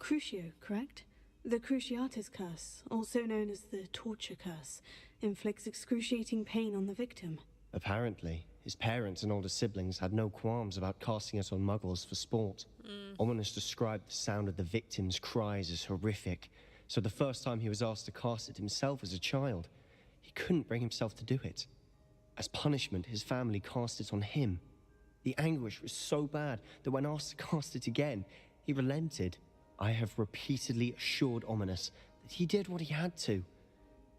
Crucio, correct? The Cruciatus curse, also known as the torture curse, inflicts excruciating pain on the victim. Apparently, his parents and older siblings had no qualms about casting it on muggles for sport. Ominous described the sound of the victim's cries as horrific, so the first time he was asked to cast it himself as a child, he couldn't bring himself to do it. As punishment, his family cast it on him. The anguish was so bad that when asked to cast it again, he relented. I have repeatedly assured Ominous that he did what he had to,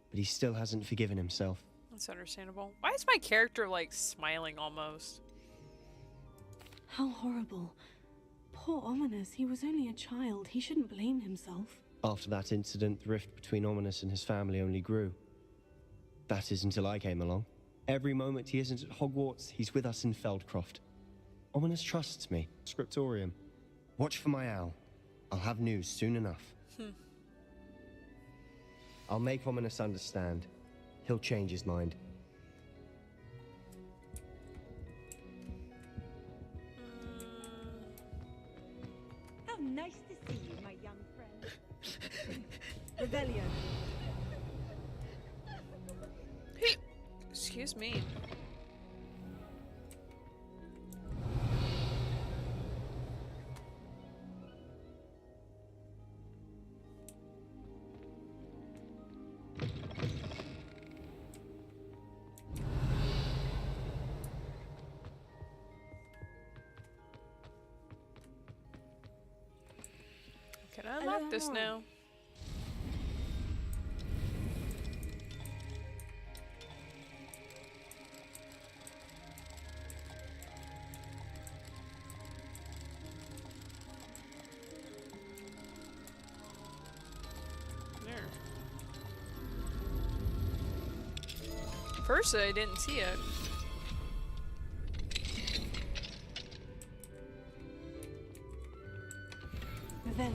but he still hasn't forgiven himself. That's understandable. Why is my character, like, smiling almost? How horrible. Poor Ominous, he was only a child. He shouldn't blame himself. After that incident, the rift between Ominous and his family only grew. That is until I came along. Every moment he isn't at Hogwarts, he's with us in Feldcroft. Ominous trusts me. Scriptorium. Watch for my owl. I'll have news soon enough. I'll make Ominous understand. He'll change his mind. How nice to see you, my young friend. Revelio. Excuse me. Can I unlock this now? There. First, I didn't see it. Revelio.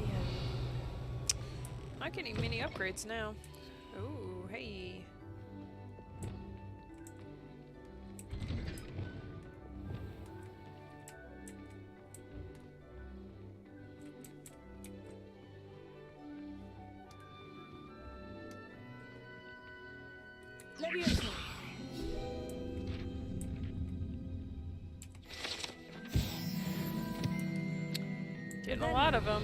Not getting many upgrades now. Ooh, hey. Leviosa. Getting a lot of them.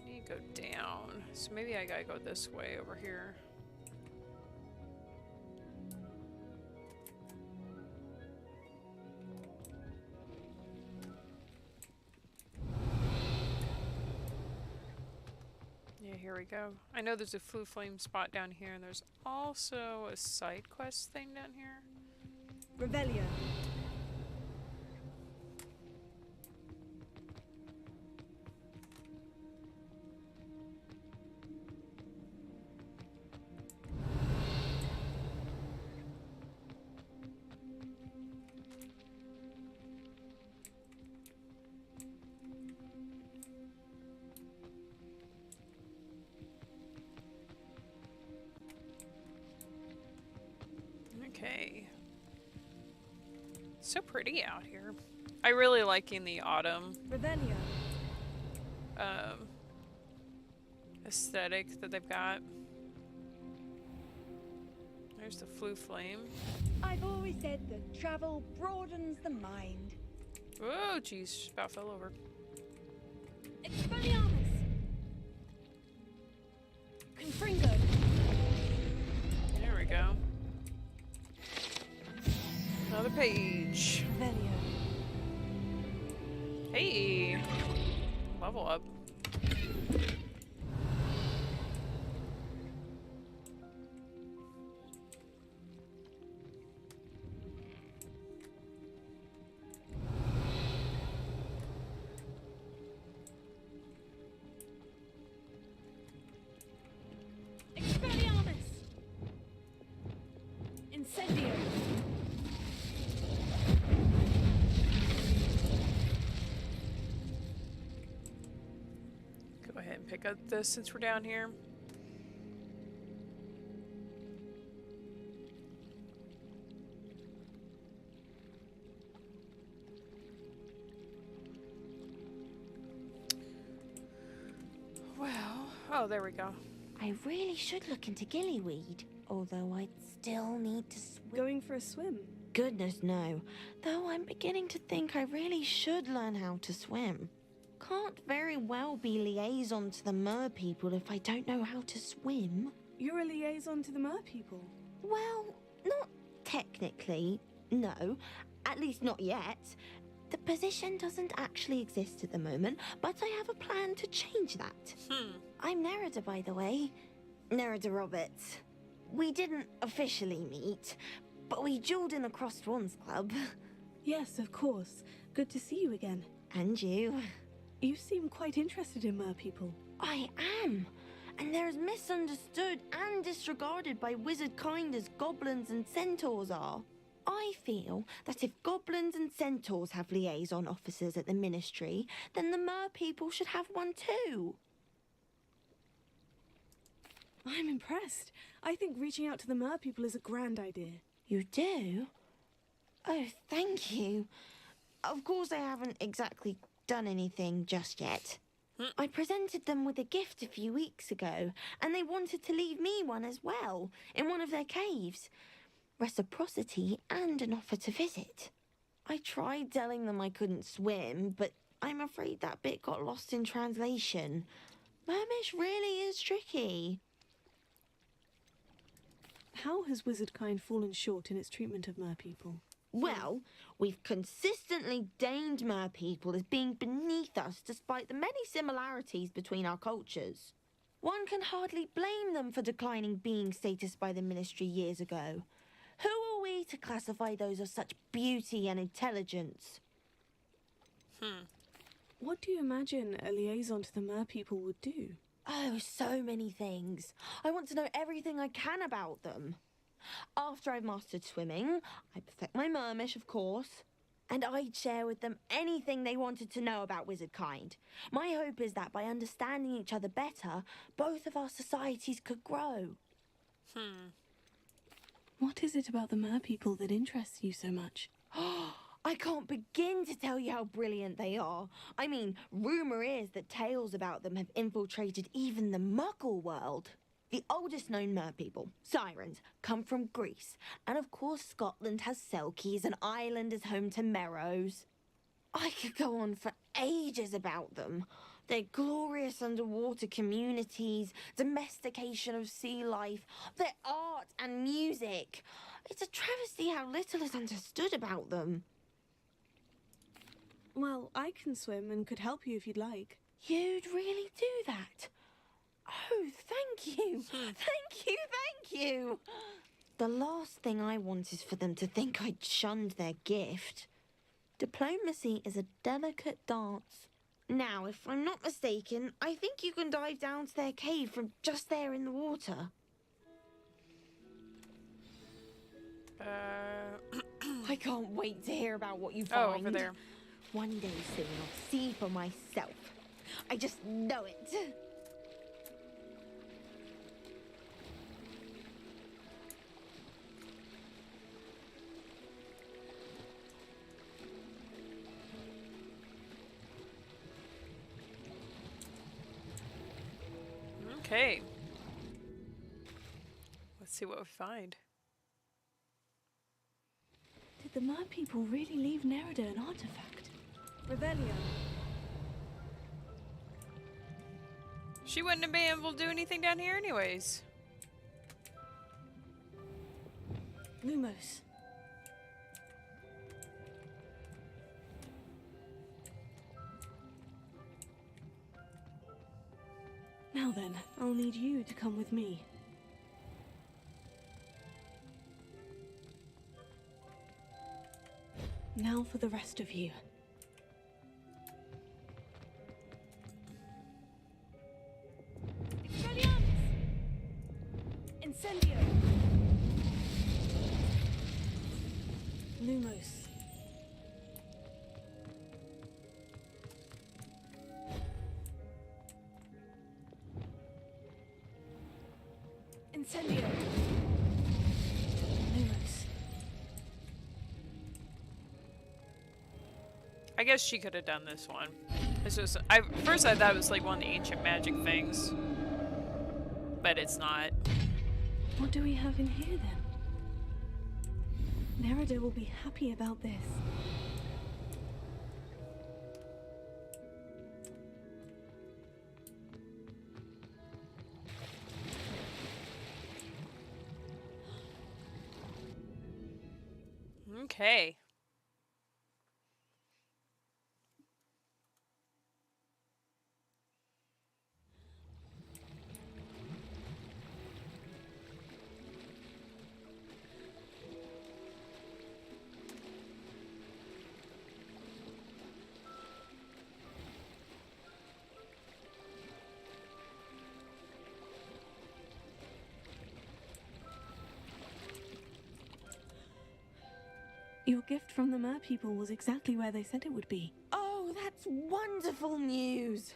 Need to go down. So maybe I gotta go this way over here. Yeah, here we go. I know there's a Flu Flame spot down here, and there's also a side quest thing down here. Revelio. Okay. So pretty out here. I really liking the autumn Revelio. Aesthetic that they've got. There's the Flu Flame. I've always said that travel broadens the mind. Oh, jeez, about fell over. Expelliarmus. Confringo. There we go. Another page. Revelio. Hey, level up. Expelliarmus. Incendio. Go ahead and pick up this since we're down here. Well, oh, there we go. I really should look into gillyweed, although I'd still need to swim. Going for a swim? Goodness, no. Though I'm beginning to think I really should learn how to swim. Can't very well be liaison to the mer people if I don't know how to swim. You're a liaison to the mer people? Well, not technically, no. At least not yet. The position doesn't actually exist at the moment, but I have a plan to change that. I'm Nerida, by the way. Nerida Roberts. We didn't officially meet, but we dueled in the Crossed Wands Club. Yes, of course. Good to see you again. And you. You seem quite interested in mer people. I am. And they're as misunderstood and disregarded by wizard kind as goblins and centaurs are. I feel that if goblins and centaurs have liaison officers at the ministry, then the mer people should have one too. I'm impressed. I think reaching out to the mer people is a grand idea. You do? Oh, thank you. Of course I haven't exactly done anything just yet. I presented them with a gift a few weeks ago, and they wanted to leave me one as well, in one of their caves. Reciprocity and an offer to visit. I tried telling them I couldn't swim, but I'm afraid that bit got lost in translation. Mermish really is tricky. How has wizardkind fallen short in its treatment of mer people? Well, we've consistently deigned mer people as being beneath us despite the many similarities between our cultures. One can hardly blame them for declining being status by the ministry years ago. Who are we to classify those of such beauty and intelligence? What do you imagine a liaison to the mer people would do? Oh, so many things. I want to know everything I can about them. After I've mastered swimming, I perfect my mermish, of course, and I'd share with them anything they wanted to know about wizardkind. My hope is that by understanding each other better, both of our societies could grow. What is it about the mer people that interests you so much? I can't begin to tell you how brilliant they are. I mean, rumour is that tales about them have infiltrated even the Muggle world. The oldest known mer people, sirens, come from Greece. And of course Scotland has Selkies and Ireland is home to Merrows. I could go on for ages about them. Their glorious underwater communities, domestication of sea life, their art and music. It's a travesty how little is understood about them. Well, I can swim and could help you if you'd like. You'd really do that? Thank you. Thank you, thank you. The last thing I want is for them to think I'd shunned their gift. Diplomacy is a delicate dance. Now, if I'm not mistaken, I think you can dive down to their cave from just there in the water. I can't wait to hear about what you find. Oh, over there. One day soon I'll see for myself. I just know it. Okay. Let's see what we find. Did the mer people really leave Nerida an artifact? Revelio. She wouldn't have been able to do anything down here anyways. Lumos. Now then, I'll need you to come with me. Now for the rest of you. Incendio! Lumos. Incendio! Lumos. I guess she could have done this one. It's just, first I thought it was like one of the ancient magic things. But it's not. What do we have in here then? Nerida will be happy about this. Okay. Your gift from the mer people was exactly where they said it would be. Oh, that's wonderful news.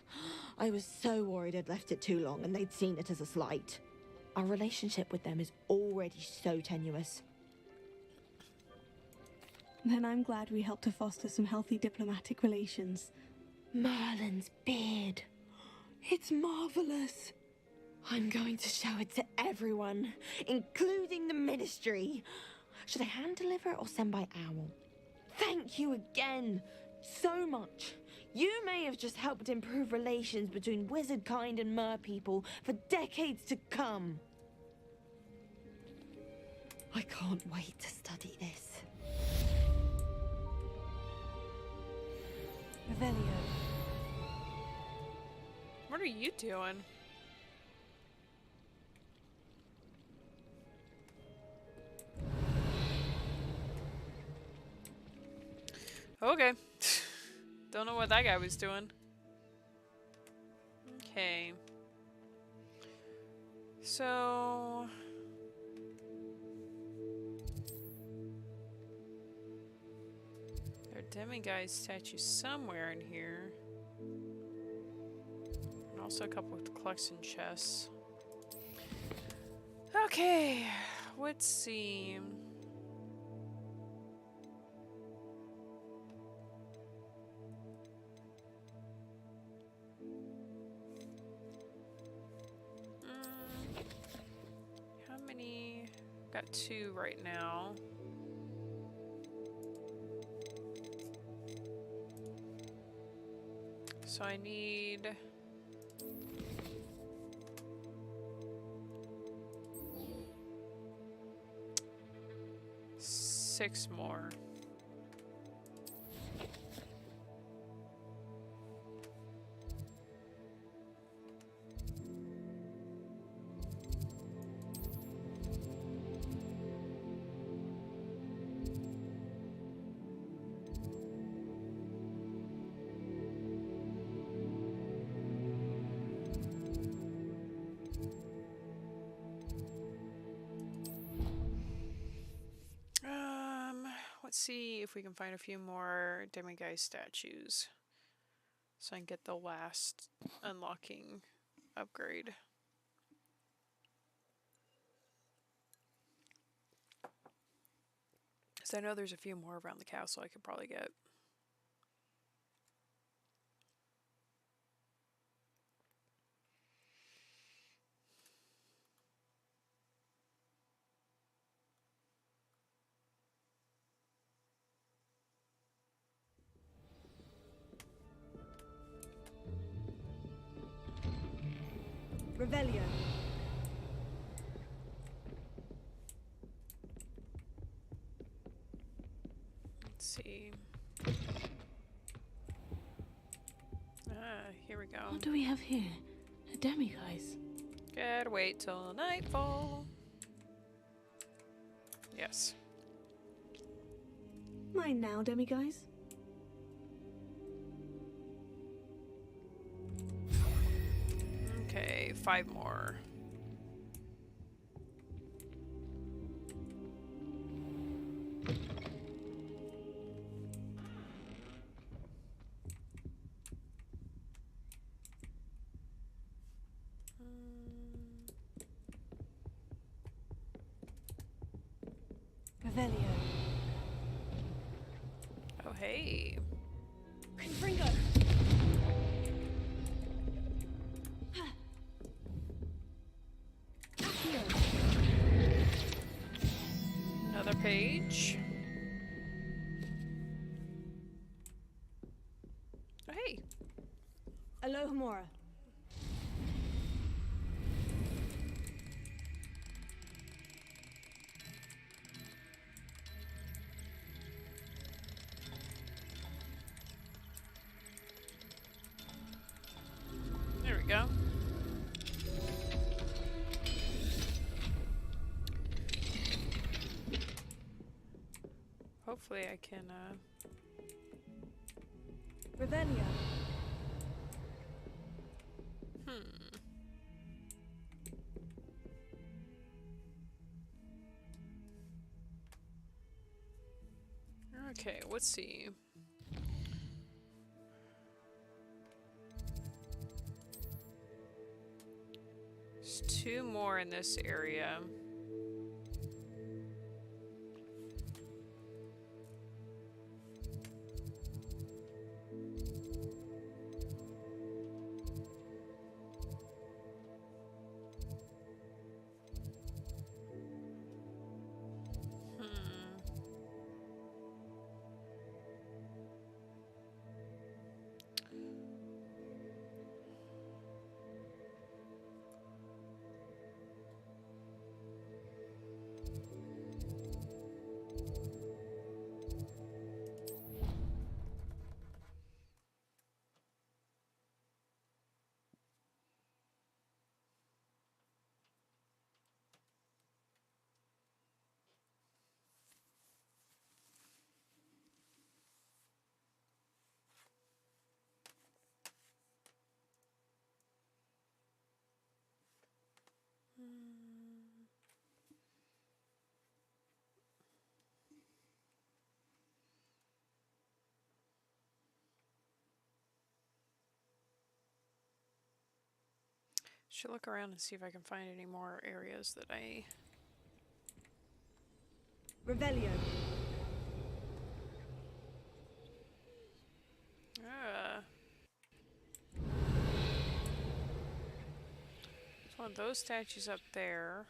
I was so worried I'd left it too long and they'd seen it as a slight. Our relationship with them is already so tenuous. Then I'm glad we helped to foster some healthy diplomatic relations. Merlin's beard. It's marvelous. I'm going to show it to everyone, including the ministry. Should I hand deliver it or send by owl? Thank you again so much. You may have just helped improve relations between wizard kind and mer people for decades to come. I can't wait to study this. Revelio. What are you doing? Okay. Don't know what that guy was doing. Okay. So... There's a demiguise statue somewhere in here. And also a couple of collection chests. Okay. Let's see... Got 2 right now. So I need... six more. see if we can find a few more demiguise statues so I can get the last unlocking upgrade. Because I know there's a few more around the castle I could probably get. Revelio. Let's see. Here we go. What do we have here? A demiguise. Gotta wait till nightfall. Yes. Mine now, demiguise. Okay, 5 more. Revelio. Oh, hey. Confringo. Another page. Oh, hey. Alohomora. There we go. Hopefully I can, Revelio. Okay, let's see. There's 2 more in this area. Should look around and see if I can find any more areas that I... Revelio. There's one of those statues up there.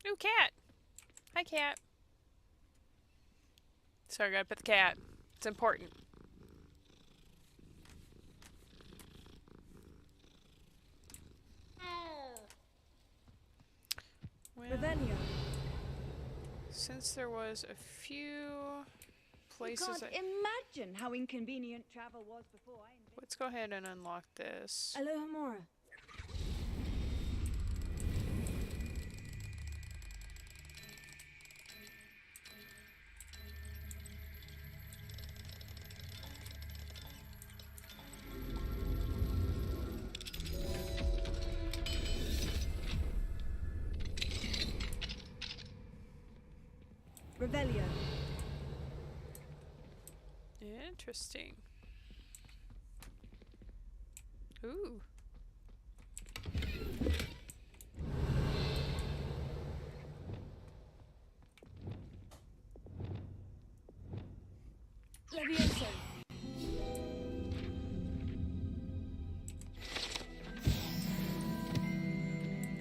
Ooh, cat! Hi, cat. Sorry, I gotta pet the cat. It's important. Well, Revelio. since there was a few places... You can't imagine how inconvenient travel was before I invented... Let's go ahead and unlock this. Alohomora. Revelio. Interesting. Ooh. Levioso.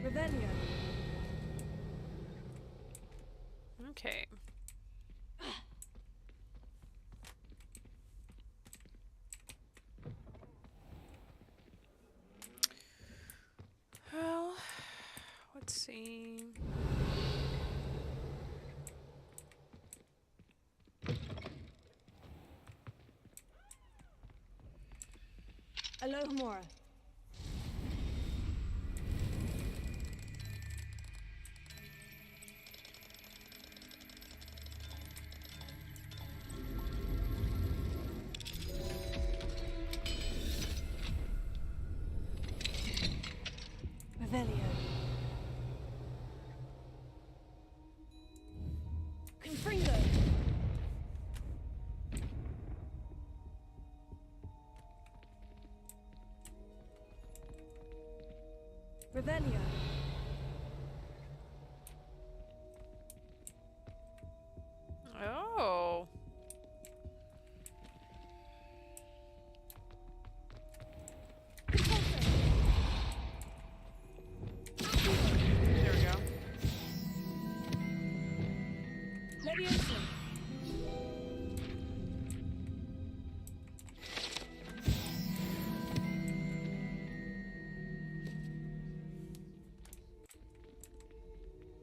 Revelio. Okay. Well, let's see. Alohomora. Revelio. Confringo. Revelio. Oh. There we go. Levioso.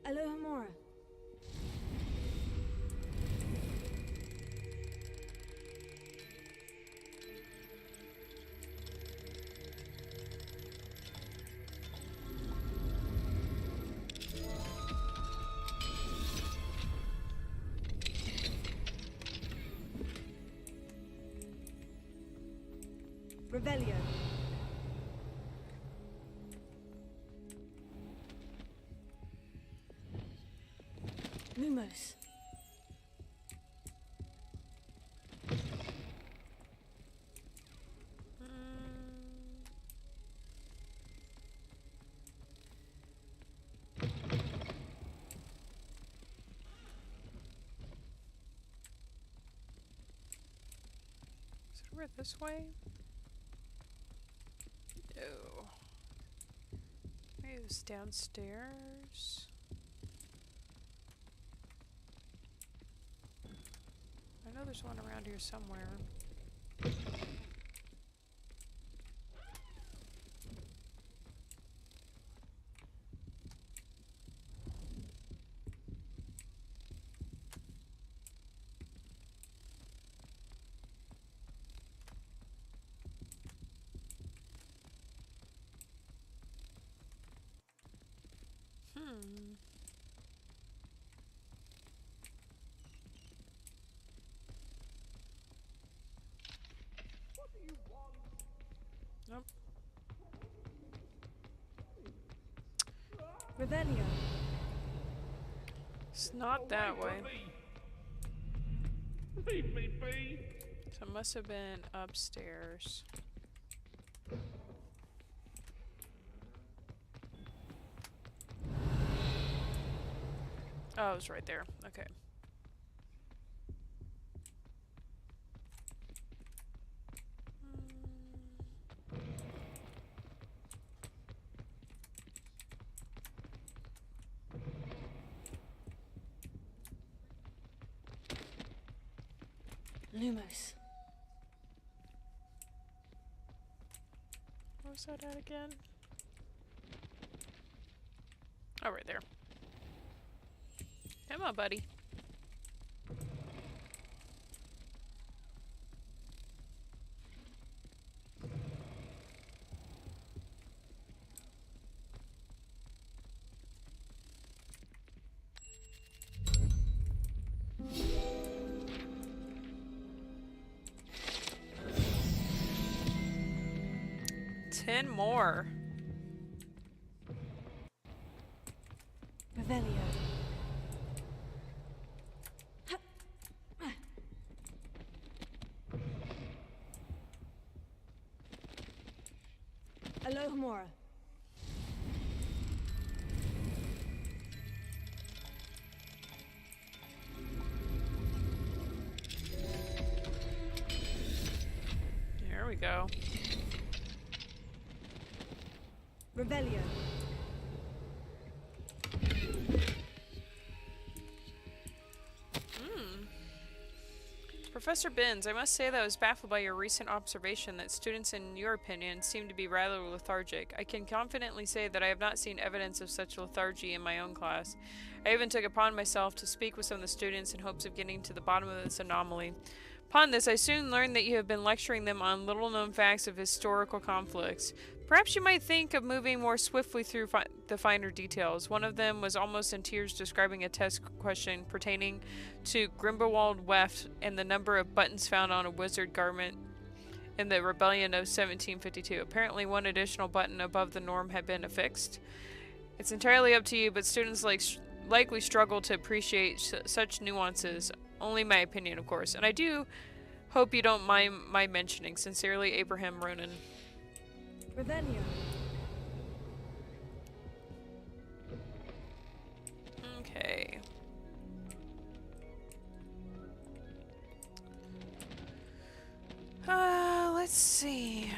Alohomora. Revelio. Lumos. Is it over this way? No. Maybe it was downstairs. I know there's one around here somewhere. Nope. Revelio. It's not that way. Leave me be. So it must have been upstairs. Oh, it was right there. Okay. Lumos. What was that at again? Oh, right there. Come on, buddy. Ten more. Revelio. Alohomora. There we go. Revelio. Professor Binns, I must say that I was baffled by your recent observation that students, in your opinion, seem to be rather lethargic. I can confidently say that I have not seen evidence of such lethargy in my own class. I even took upon myself to speak with some of the students in hopes of getting to the bottom of this anomaly. Upon this, I soon learned that you have been lecturing them on little-known facts of historical conflicts. Perhaps you might think of moving more swiftly through the finer details. One of them was almost in tears describing a test question pertaining to Grimberwald Weft and the number of buttons found on a wizard garment in the rebellion of 1752. Apparently one additional button above the norm had been affixed. It's entirely up to you, but students likely struggle to appreciate such nuances. Only my opinion, of course. And I do hope you don't mind my mentioning. Sincerely, Abraham Ronan. Revelio. Okay. Let's see.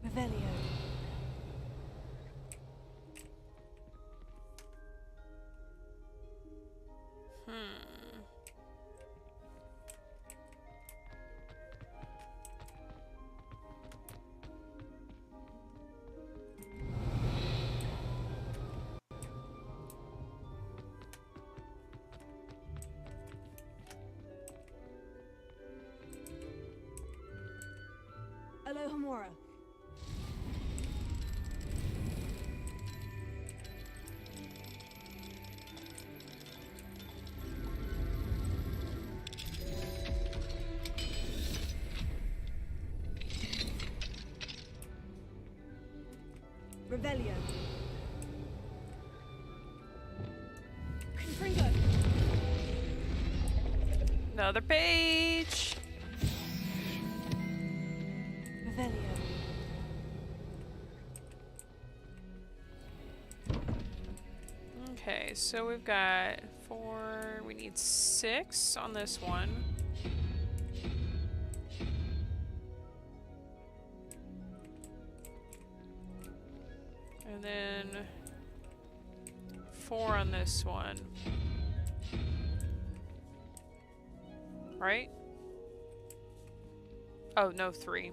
Revelio. Alohomora. Revelio. Confringo. Another page. Revelio. Okay, so we've got 4, we need 6 on this one. And then 4 on this one. Right? Oh, no, 3.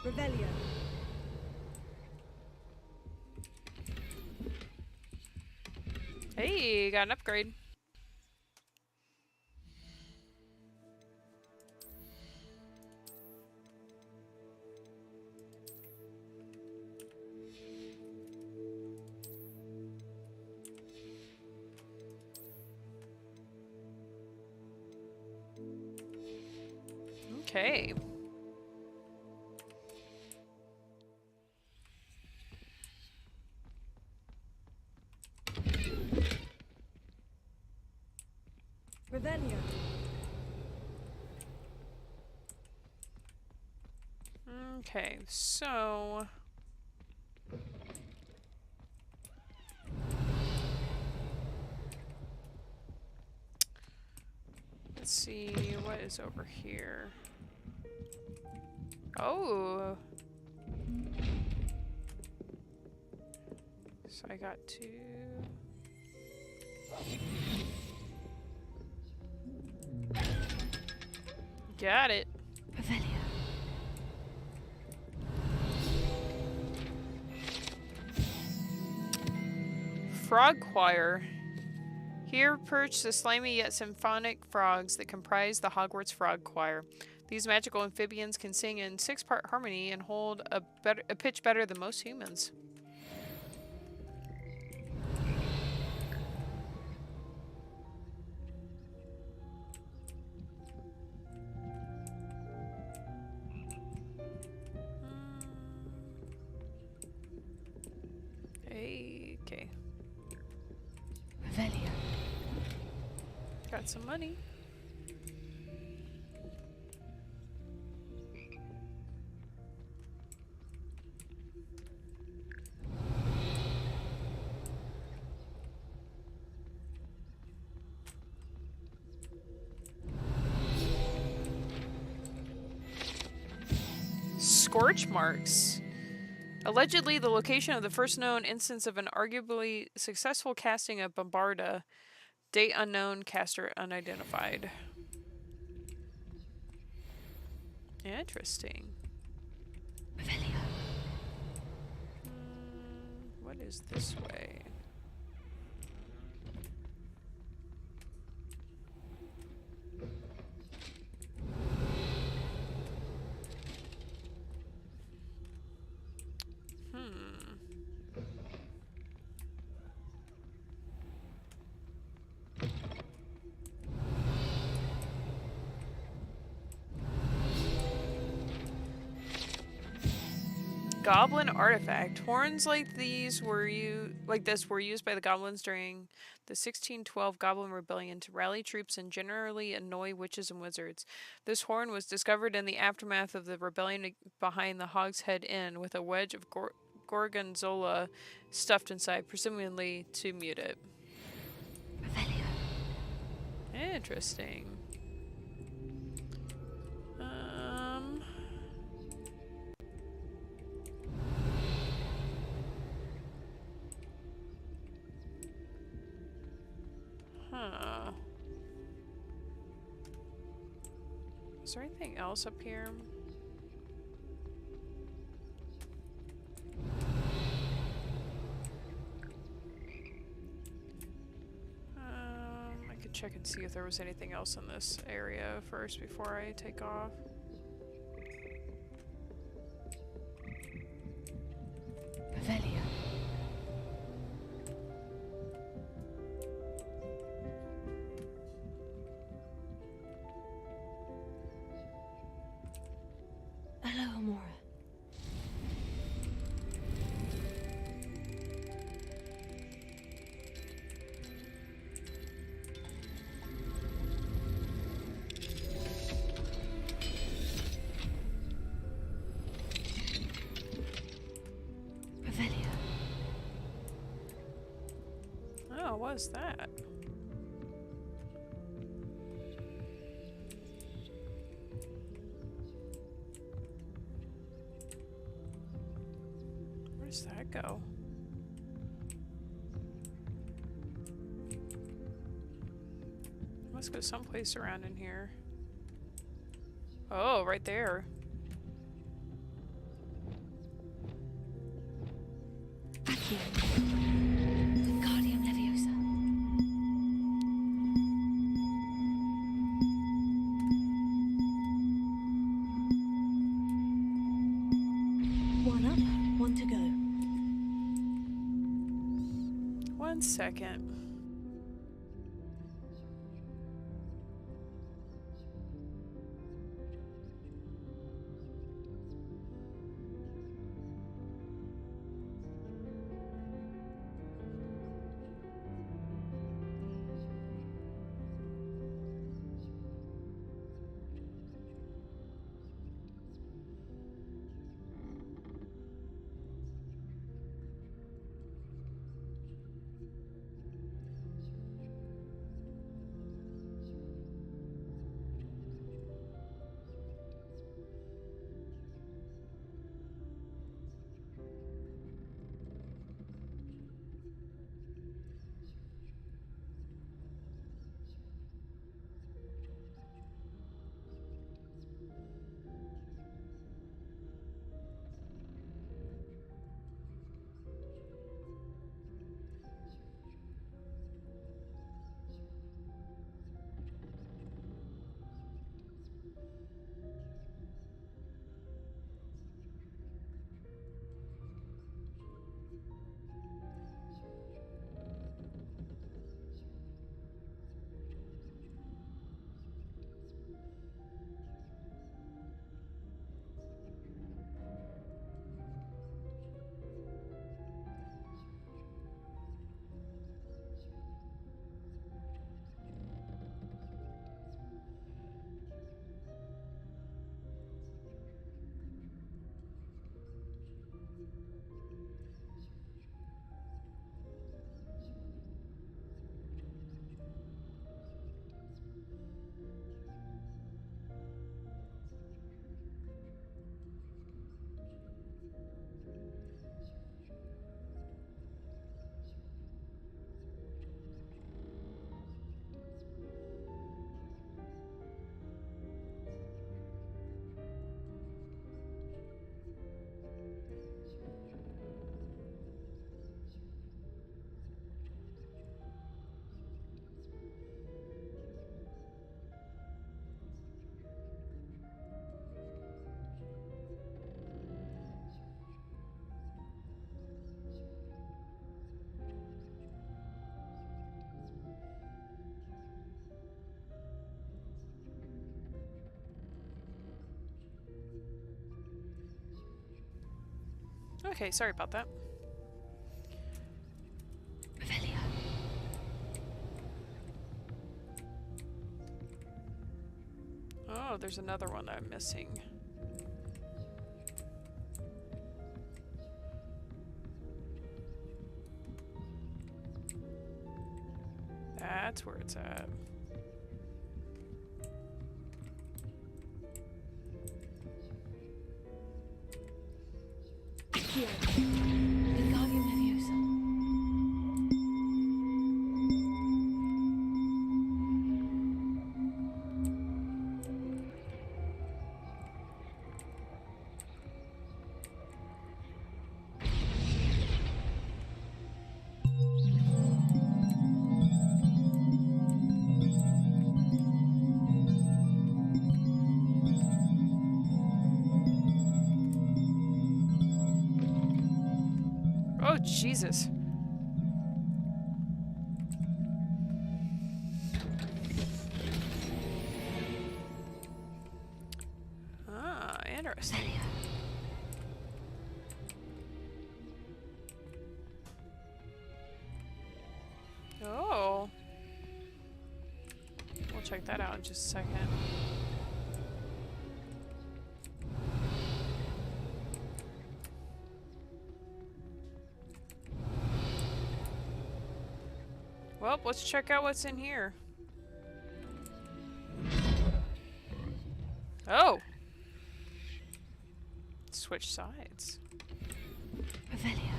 Revelio. Hey, got an upgrade. Okay. Revelio. Okay, so let's see what is over here. Oh. So I got 2. Got it. Revelio. Frog Choir. Here perch the slimy yet symphonic frogs that comprise the Hogwarts Frog Choir. These magical amphibians can sing in 6-part harmony and hold a pitch better than most humans. got some money. Scorch marks. Allegedly, the location of the first known instance of an arguably successful casting of Bombarda. Date unknown, caster unidentified. Interesting. What is this way? Goblin artifact. Horns like this were used by the goblins during the 1612 Goblin Rebellion to rally troops and generally annoy witches and wizards. This horn was discovered in the aftermath of the rebellion behind the Hogshead Inn with a wedge of gorgonzola stuffed inside, presumably to mute it. Interesting. Is there anything else up here? I could check and see if there was anything else in this area first before I take off. Revelio. Hello, Amora. Revelio. Oh, what is that? Where does that go? Must go someplace around in here. Oh, right there. Wingardium Leviosa. One up, one to go. 1 second. Okay, sorry about that. Revelio. Oh, there's another one that I'm missing. That's where it's at. Here. Wingardium Leviosa. Oh, Jesus. Ah, interesting. Oh. We'll check that out in just a second. Well, let's check out what's in here. Oh! Switch sides. Revelio.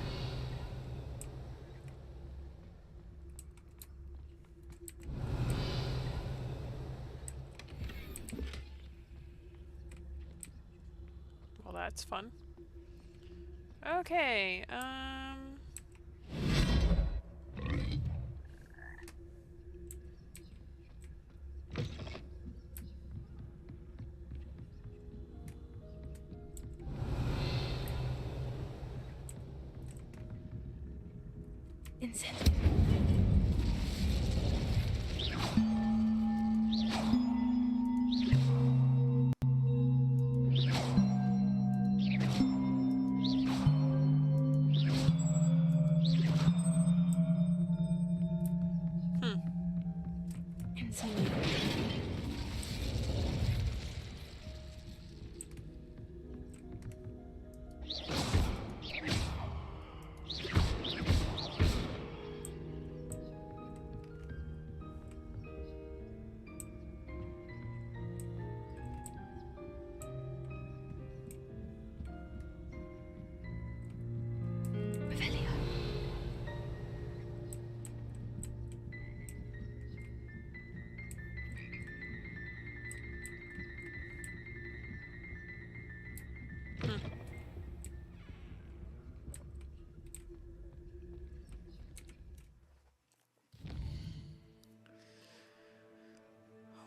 Well, that's fun. Okay, Incentive. Incentive. Revelio.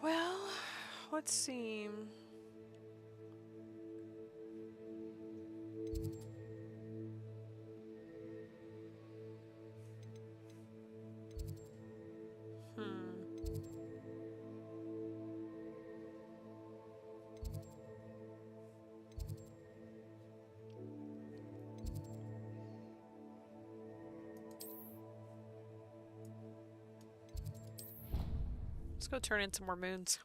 well, let's see. Let's go turn in some more moons.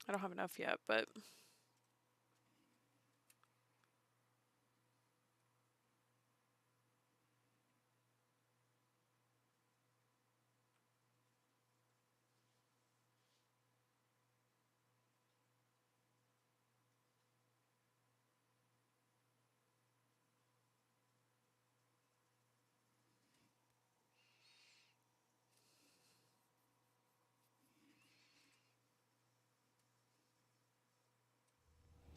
I don't have enough yet, but...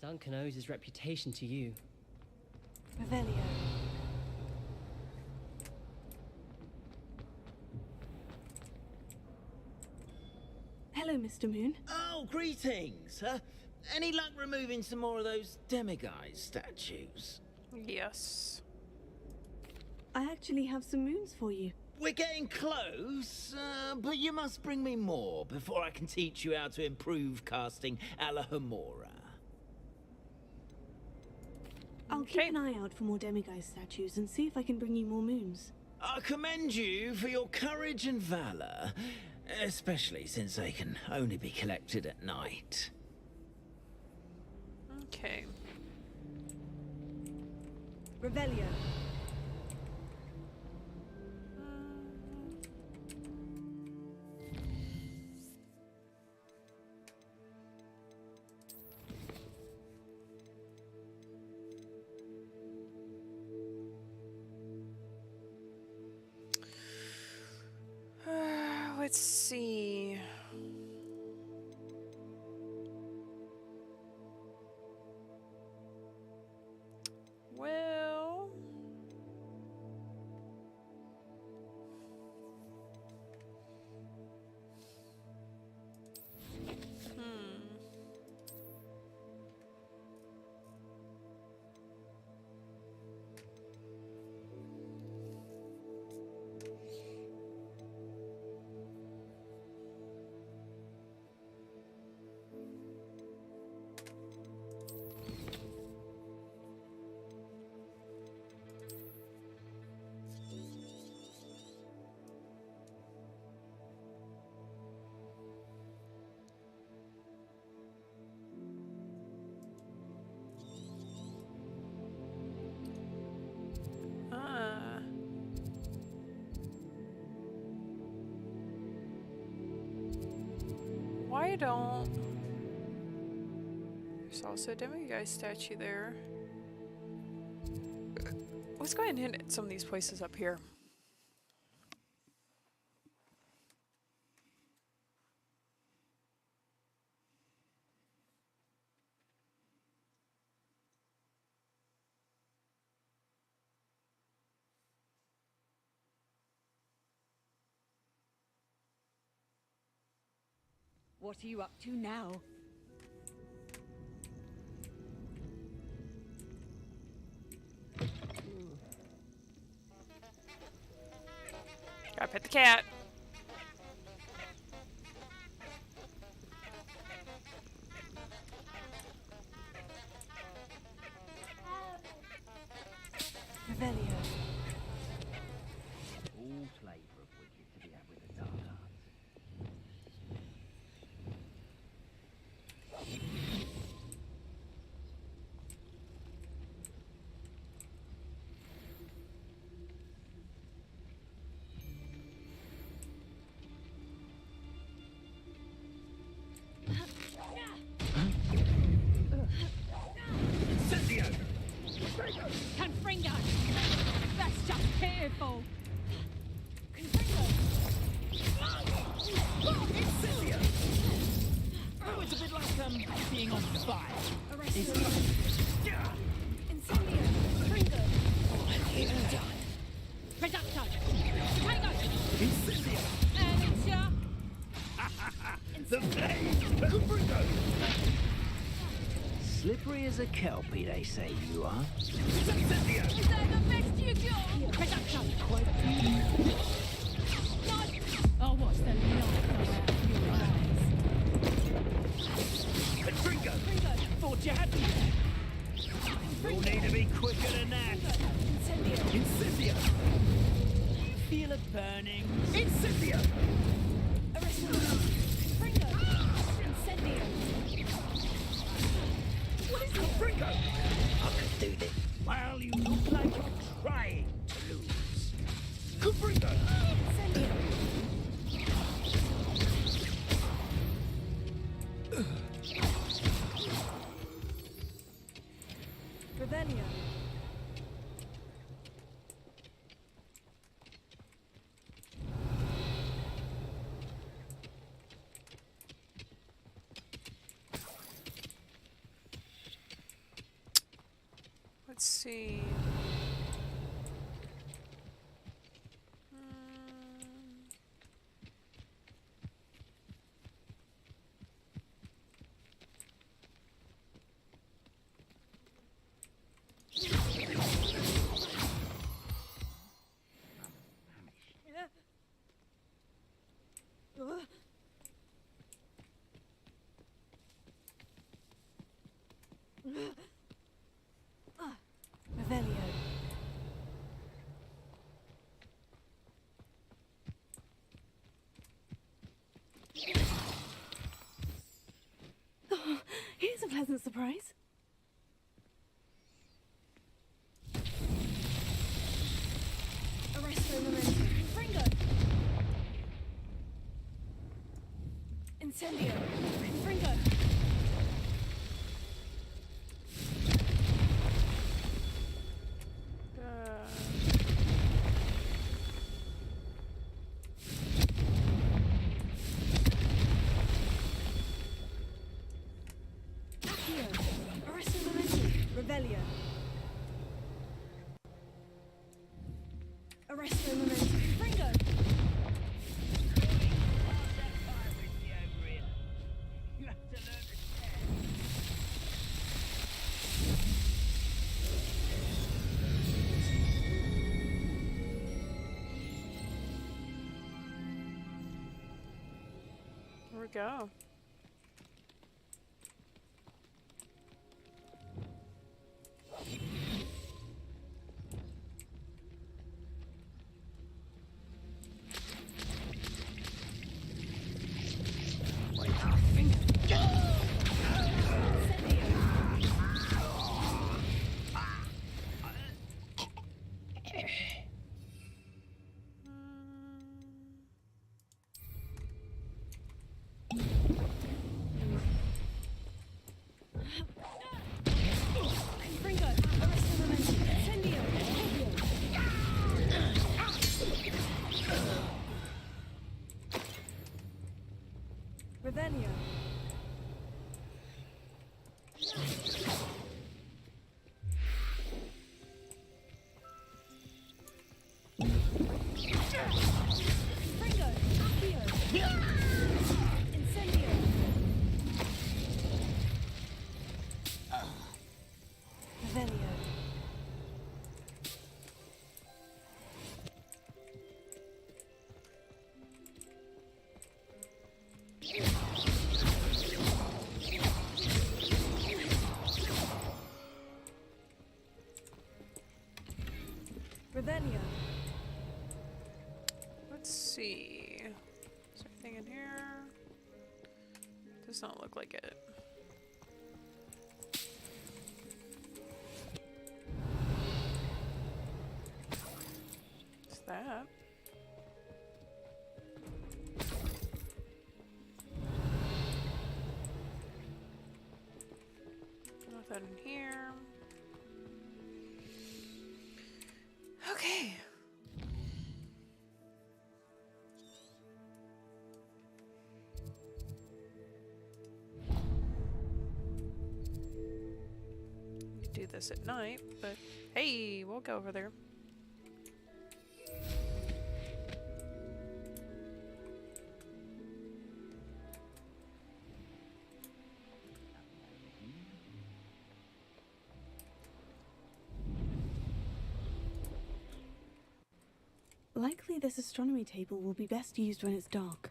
Duncan owes his reputation to you. Revelio. Hello, Mr. Moon. Oh, greetings! Any luck removing some more of those demiguise statues? Yes. I actually have some moons for you. We're getting close, but you must bring me more before I can teach you how to improve casting Alahomora. I'll keep an eye out for more demiguise statues and see if I can bring you more moons. I commend you for your courage and valor, especially since they can only be collected at night. Okay. Revelio. Let's see. Well, why don't... There's also a demiguise statue there. Let's go ahead and hit some of these places up here. What are you up to now? Gotta pet the cat. Revelio. All flavour of wicked to be had with the dark arts. Confringo! That's just pitiful! Incendio! Oh, it's a bit like, being on fire. Incendio! Confringo! It's done. Reducto! Potato! Incendio! And it's your... The blade! Confringo! Slippery as a kelpie, they say you are. Incendio! Is that the best you got? Reducto! Quite Oh, what's the light of your eyes? Confringo! Thought you had me. You'll need to be quicker than that. Incendio! You feel it burning. Incendio! What is it? Confringo! I could do this. Well, you look like you're trying to lose. Confringo! Revelio. Let's see. surprise? Arresto momentum. Fringo! Incendio! Fringo! Accio! Arresto momentum. Revelio! Arresto momentum. Fringo! You have to learn to share. Here we go. Fringo! Arresto momentum. Incendio! Revelio! Fringo! Accio! Incendio! Revelio! Revelio! Let's see. Is there anything in here? Does not look like it. What's that? Nothing in here. Okay. We do this at night, but hey, we'll go over there. Likely this astronomy table will be best used when it's dark.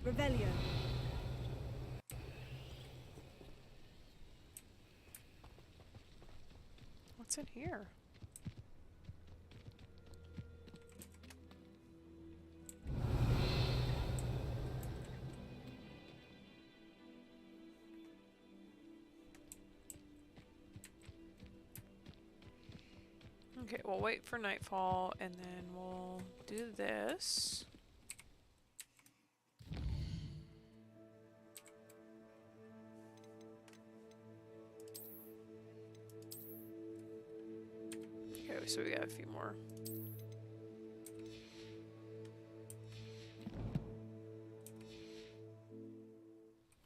Revelio. What's in here? Okay, we'll wait for nightfall and then we'll do this. Okay, so we got a few more.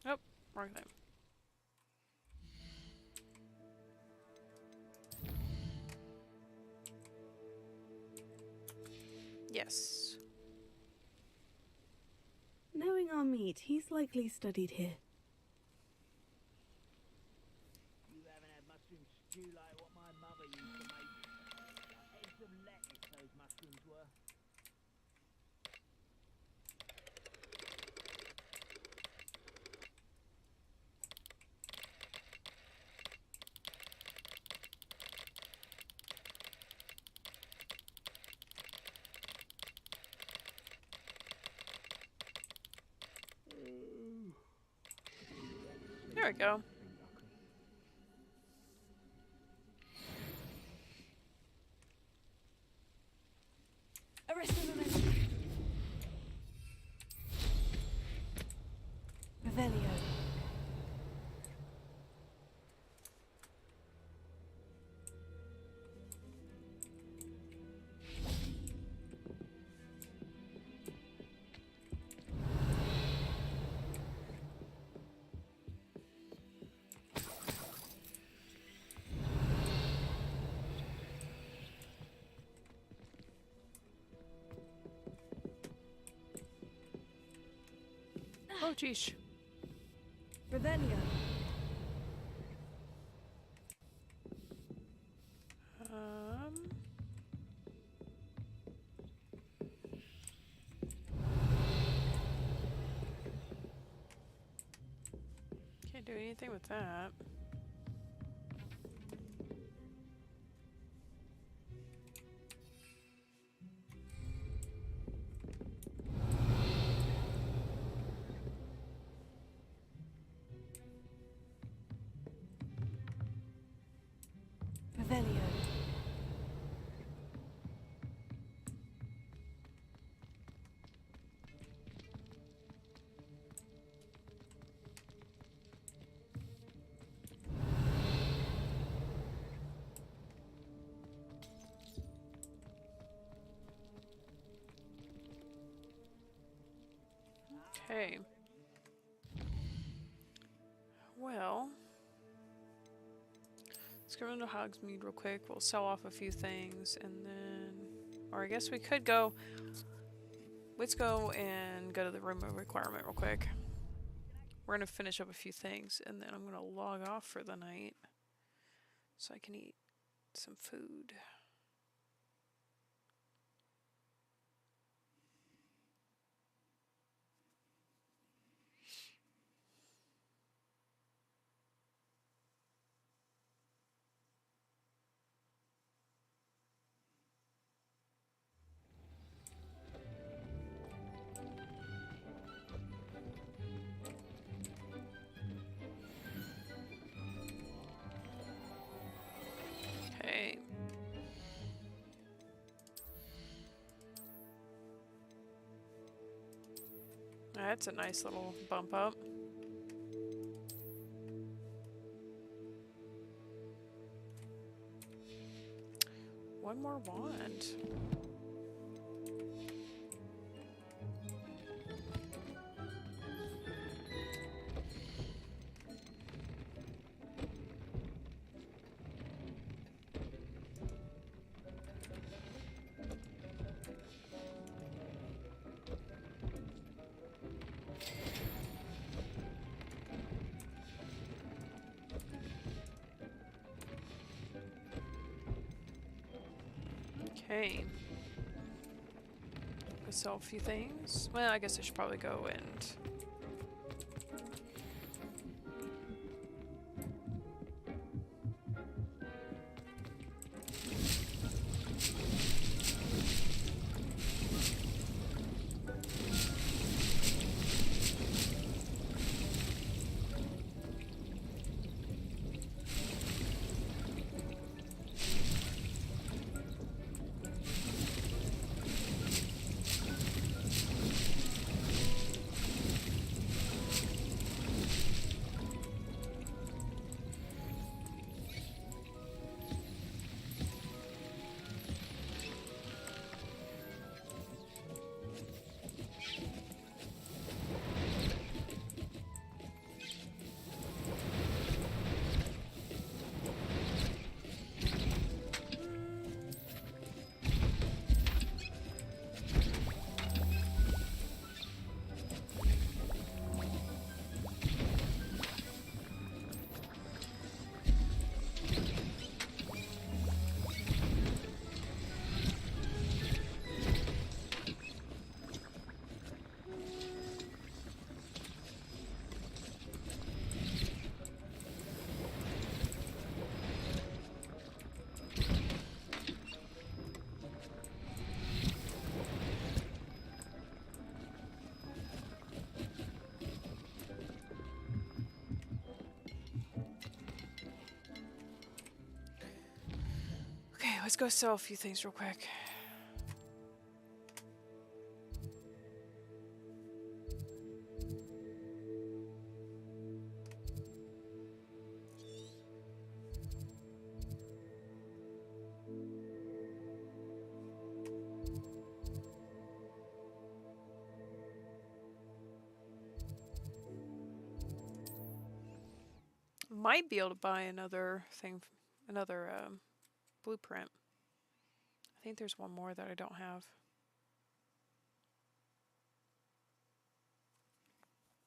Oh, wrong time. Yes. Knowing our meat, he's likely studied here. You haven't had mushroom stew like what my mother used to make. Eggs of lettuce, those mushrooms were. we go. Arrest the momentum. Revelio. Oh, geez. Revelio. Can't do anything with that. Revelio. Okay. Well, let's go into Hogsmeade real quick. We'll sell off a few things and then, or I guess we could go, let's go and go to the room of requirement real quick. We're going to finish up a few things and then I'm going to log off for the night so I can eat some food. Okay. That's a nice little bump up. One more wand. Okay. Go sell a few things. Well, I guess I should probably go and... Let's go sell a few things real quick. Might be able to buy another thing, another blueprint. I think there's one more that I don't have.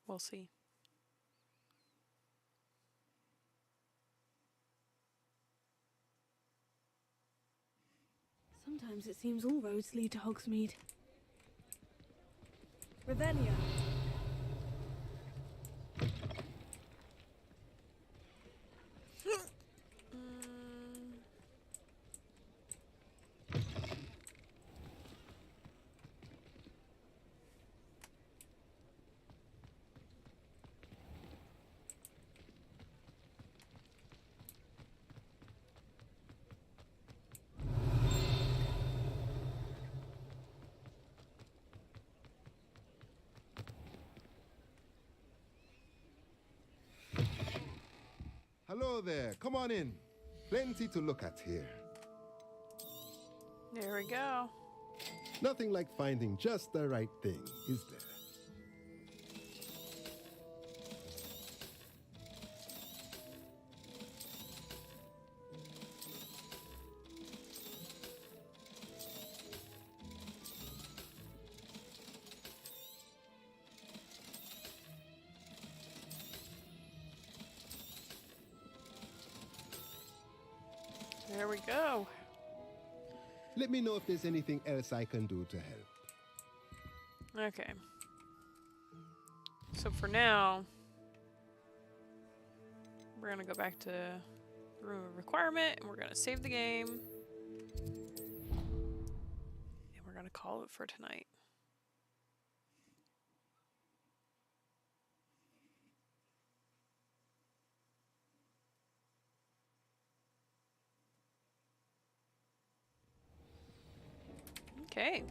We'll see. Sometimes it seems all roads lead to Hogsmeade. Revelio. Hello there. Come on in. Plenty to look at here. There we go. Nothing like finding just the right thing, is there? There we go. Let me know if there's anything else I can do to help. Okay. So for now, we're gonna go back to the room of requirement and we're gonna save the game. And we're gonna call it for tonight. Okay.